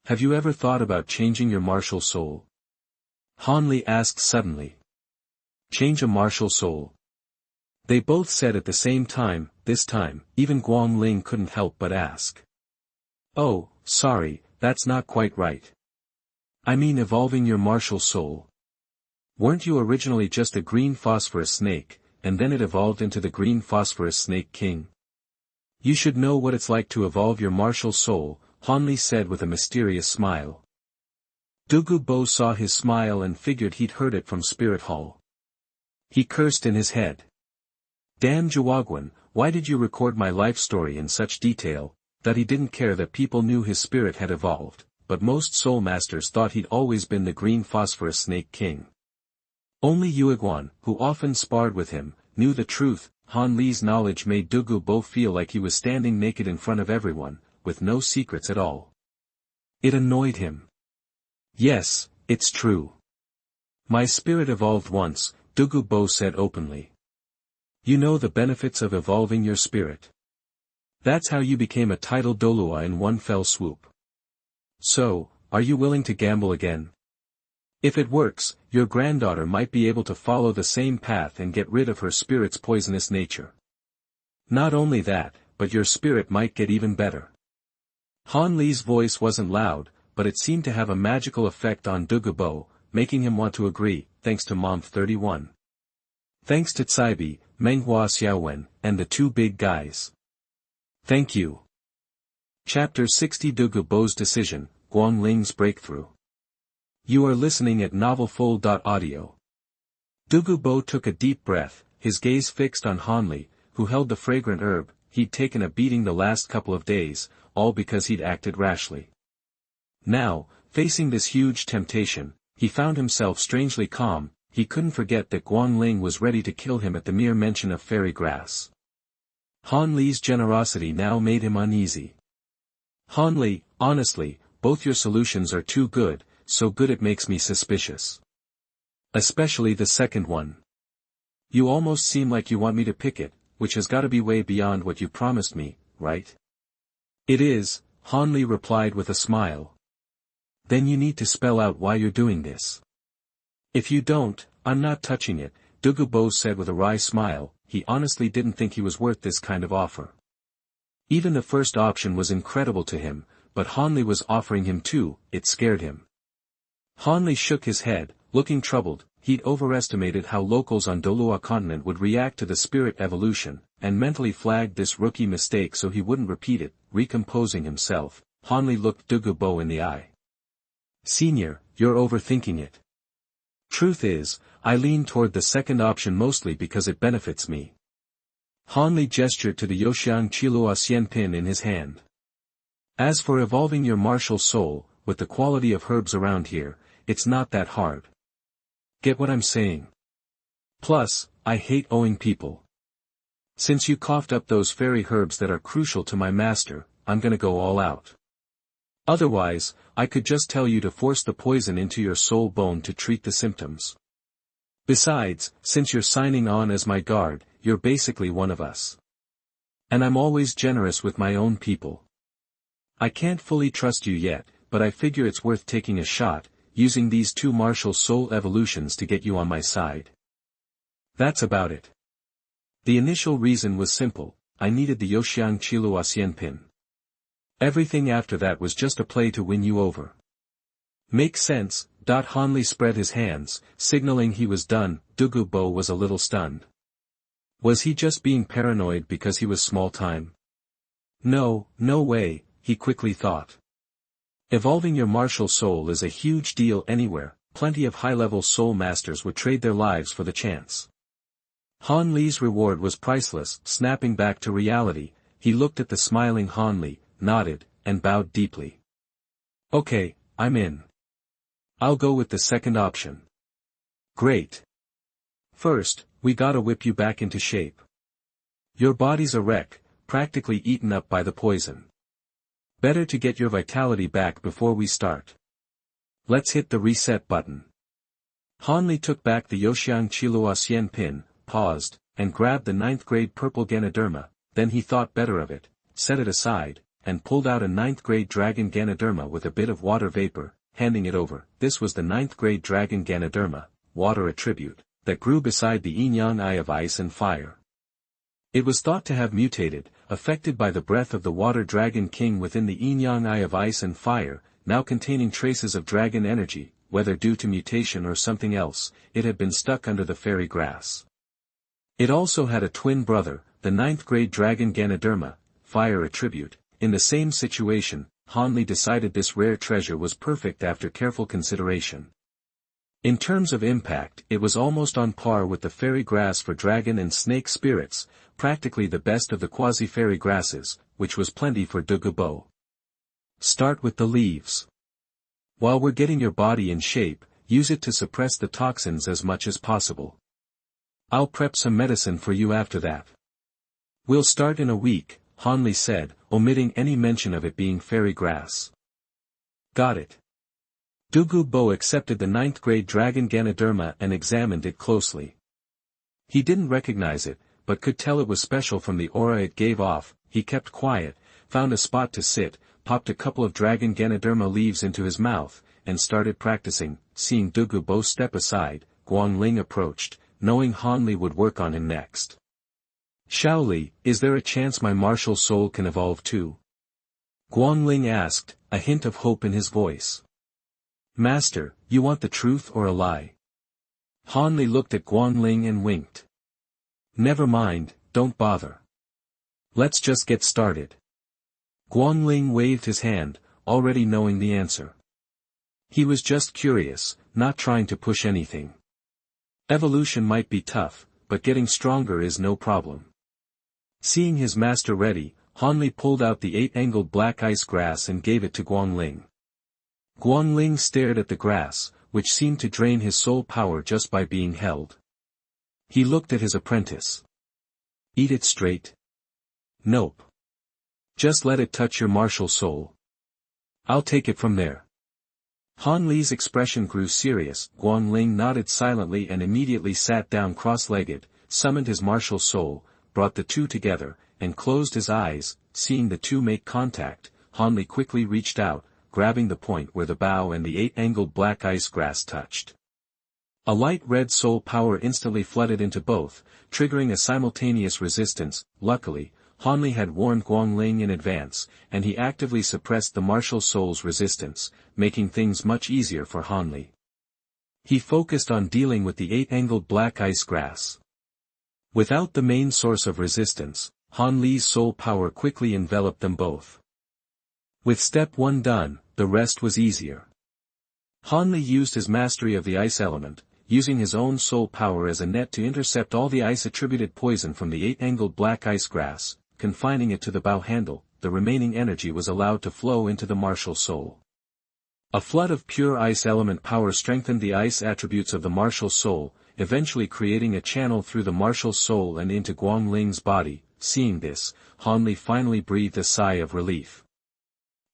[SPEAKER 1] Have you ever thought about changing your martial soul? Han Li asked suddenly. Change a martial soul? They both said at the same time. This time, even Guang Ling couldn't help but ask. Oh, sorry, that's not quite right. I mean evolving your martial soul. Weren't you originally just a green phosphorus snake, and then it evolved into the green phosphorus snake king? You should know what it's like to evolve your martial soul, Han Li said with a mysterious smile. Dugu Bo saw his smile and figured he'd heard it from Spirit Hall. He cursed in his head. Damn Jiwagwan, why did you record my life story in such detail? That he didn't care that people knew his spirit had evolved, but most soul masters thought he'd always been the green phosphorus snake king. Only Yuiguan, who often sparred with him, knew the truth. Han Li's knowledge made Dugu Bo feel like he was standing naked in front of everyone, with no secrets at all. It annoyed him. Yes, it's true. My spirit evolved once, Dugu Bo said openly. You know the benefits of evolving your spirit. That's how you became a titled Douluo in one fell swoop. So, are you willing to gamble again? If it works, your granddaughter might be able to follow the same path and get rid of her spirit's poisonous nature. Not only that, but your spirit might get even better. Han Li's voice wasn't loud, but it seemed to have a magical effect on Dugu Bo, making him want to agree, thanks to Month 31. Thanks to Caibi, Menghua Xiaowen, and the two big guys. Thank you. Chapter 60 Dugu Bo's Decision, Guang Ling's Breakthrough. You are listening at novelfull.audio. Dugu Bo took a deep breath, his gaze fixed on Han Li, who held the fragrant herb. He'd taken a beating the last couple of days, all because he'd acted rashly. Now, facing this huge temptation, he found himself strangely calm. He couldn't forget that Guang Ling was ready to kill him at the mere mention of fairy grass. Han Li's generosity now made him uneasy. Han Li, honestly, both your solutions are too good, so good it makes me suspicious. Especially the second one. You almost seem like you want me to pick it, which has got to be way beyond what you promised me, right? It is, Han Li replied with a smile. Then you need to spell out why you're doing this. If you don't, I'm not touching it, Dugu Bo said with a wry smile. He honestly didn't think he was worth this kind of offer. Even the first option was incredible to him, but Han Li was offering him two. It scared him. Han Li shook his head, looking troubled. He'd overestimated how locals on Douluo Continent would react to the spirit evolution, and mentally flagged this rookie mistake so he wouldn't repeat it. Recomposing himself, Han Li looked Dugu Bo in the eye. Senior, you're overthinking it. Truth is, I lean toward the second option mostly because it benefits me. Han Li gestured to the Yoxiang Qilua Xian pin in his hand. As for evolving your martial soul, with the quality of herbs around here, it's not that hard. Get what I'm saying? Plus, I hate owing people. Since you coughed up those fairy herbs that are crucial to my master, I'm gonna go all out. Otherwise, I could just tell you to force the poison into your soul bone to treat the symptoms. Besides, since you're signing on as my guard, you're basically one of us. And I'm always generous with my own people. I can't fully trust you yet, but I figure it's worth taking a shot, using these two martial soul evolutions to get you on my side. That's about it. The initial reason was simple, I needed the Yoxiang Qilua Xian pin. Everything after that was just a play to win you over. Makes sense. Han Li spread his hands, signaling he was done. Dugu Bo was a little stunned. Was he just being paranoid because he was small time? No way, he quickly thought. Evolving your martial soul is a huge deal anywhere, plenty of high-level soul masters would trade their lives for the chance. Han Li's reward was priceless. Snapping back to reality, he looked at the smiling Han Li, nodded, and bowed deeply. Okay, I'm in. I'll go with the second option. Great. First, we gotta whip you back into shape. Your body's a wreck, practically eaten up by the poison. Better to get your vitality back before we start. Let's hit the reset button. Han Li took back the Yoxiang Qilua Xian pin, paused, and grabbed the 9th grade purple Ganoderma. Then he thought better of it, set it aside, and pulled out a 9th grade dragon Ganoderma with a bit of water vapor, handing it over. This was the 9th grade dragon Ganoderma, water attribute, that grew beside the yin-yang eye of ice and fire. It was thought to have mutated, affected by the breath of the water dragon king within the yin-yang eye of ice and fire, now containing traces of dragon energy. Whether due to mutation or something else, it had been stuck under the fairy grass. It also had a twin brother, the 9th grade dragon Ganoderma, fire attribute. In the same situation, Han Li decided this rare treasure was perfect after careful consideration. In terms of impact, it was almost on par with the fairy grass for dragon and snake spirits, practically the best of the quasi-fairy grasses, which was plenty for Dugu Bo. Start with the leaves. While we're getting your body in shape, use it to suppress the toxins as much as possible. I'll prep some medicine for you after that. We'll start in a week, Han Li said, omitting any mention of it being fairy grass. Got it. Dugu Bo accepted the 9th grade dragon Ganoderma and examined it closely. He didn't recognize it, but could tell it was special from the aura it gave off. He kept quiet, found a spot to sit, popped a couple of dragon Ganoderma leaves into his mouth, and started practicing. Seeing Dugu Bo step aside, Guang Ling approached, knowing Han Li would work on him next. Shaoli, is there a chance my martial soul can evolve too? Guang Ling asked, a hint of hope in his voice. Master, you want the truth or a lie? Han Li looked at Guang Ling and winked. Never mind, don't bother. Let's just get started. Guang Ling waved his hand, already knowing the answer. He was just curious, not trying to push anything. Evolution might be tough, but getting stronger is no problem. Seeing his master ready, Han Li pulled out the 8-angled black ice grass and gave it to Guang Ling. Guang Ling stared at the grass, which seemed to drain his soul power just by being held. He looked at his apprentice. Eat it straight? Nope. Just let it touch your martial soul. I'll take it from there. Han Li's expression grew serious. Guang Ling nodded silently and immediately sat down cross-legged, summoned his martial soul, brought the two together, and closed his eyes. Seeing the two make contact, Han Li quickly reached out, grabbing the point where the bow and the 8-angled black ice grass touched. A light red soul power instantly flooded into both, triggering a simultaneous resistance. Luckily, Han Li had warned Guang Ling in advance, and he actively suppressed the martial soul's resistance, making things much easier for Han Li. He focused on dealing with the 8-angled black ice grass. Without the main source of resistance, Han Li's soul power quickly enveloped them both. With step 1 done, the rest was easier. Han Li used his mastery of the ice element, using his own soul power as a net to intercept all the ice-attributed poison from the 8-angled black ice grass, confining it to the bow handle. The remaining energy was allowed to flow into the martial soul. A flood of pure ice element power strengthened the ice attributes of the martial soul, eventually creating a channel through the martial soul and into Guang Ling's body. Seeing this, Han Li finally breathed a sigh of relief.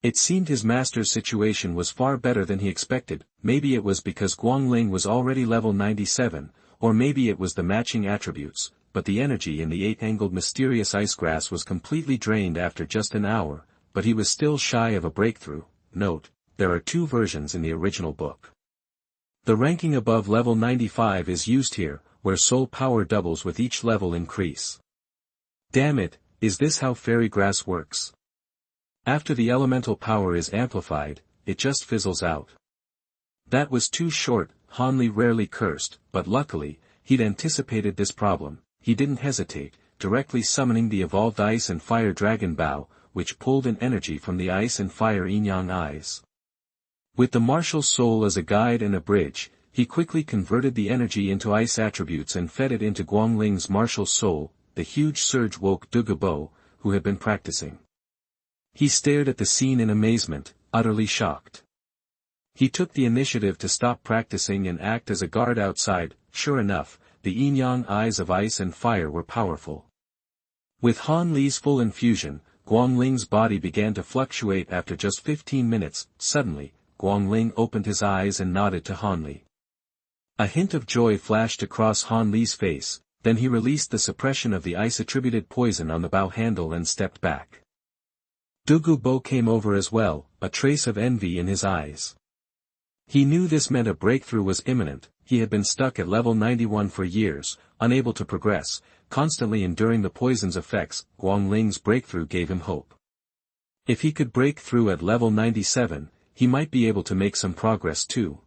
[SPEAKER 1] It seemed his master's situation was far better than he expected. Maybe it was because Guang Ling was already level 97, or maybe it was the matching attributes, but the energy in the 8-angled mysterious ice grass was completely drained after just an hour, but he was still shy of a breakthrough. Note, there are 2 versions in the original book. The ranking above level 95 is used here, where soul power doubles with each level increase. Damn it, is this how fairy grass works? After the elemental power is amplified, it just fizzles out. That was too short. Han Li rarely cursed, but luckily, he'd anticipated this problem. He didn't hesitate, directly summoning the evolved ice and fire dragon bow, which pulled in energy from the ice and fire yin-yang eyes. With the martial soul as a guide and a bridge, he quickly converted the energy into ice attributes and fed it into Guang Ling's martial soul. The huge surge woke Dugu Bo, who had been practicing. He stared at the scene in amazement, utterly shocked. He took the initiative to stop practicing and act as a guard outside. Sure enough, the yin-yang eyes of ice and fire were powerful. With Han Li's full infusion, Guang Ling's body began to fluctuate. After just 15 minutes, suddenly, Guang Ling opened his eyes and nodded to Han Li. A hint of joy flashed across Han Li's face, then he released the suppression of the ice-attributed poison on the bow handle and stepped back. Dugu Bo came over as well, a trace of envy in his eyes. He knew this meant a breakthrough was imminent. He had been stuck at level 91 for years, unable to progress, constantly enduring the poison's effects. Guang Ling's breakthrough gave him hope. If he could break through at level 97, he might be able to make some progress too.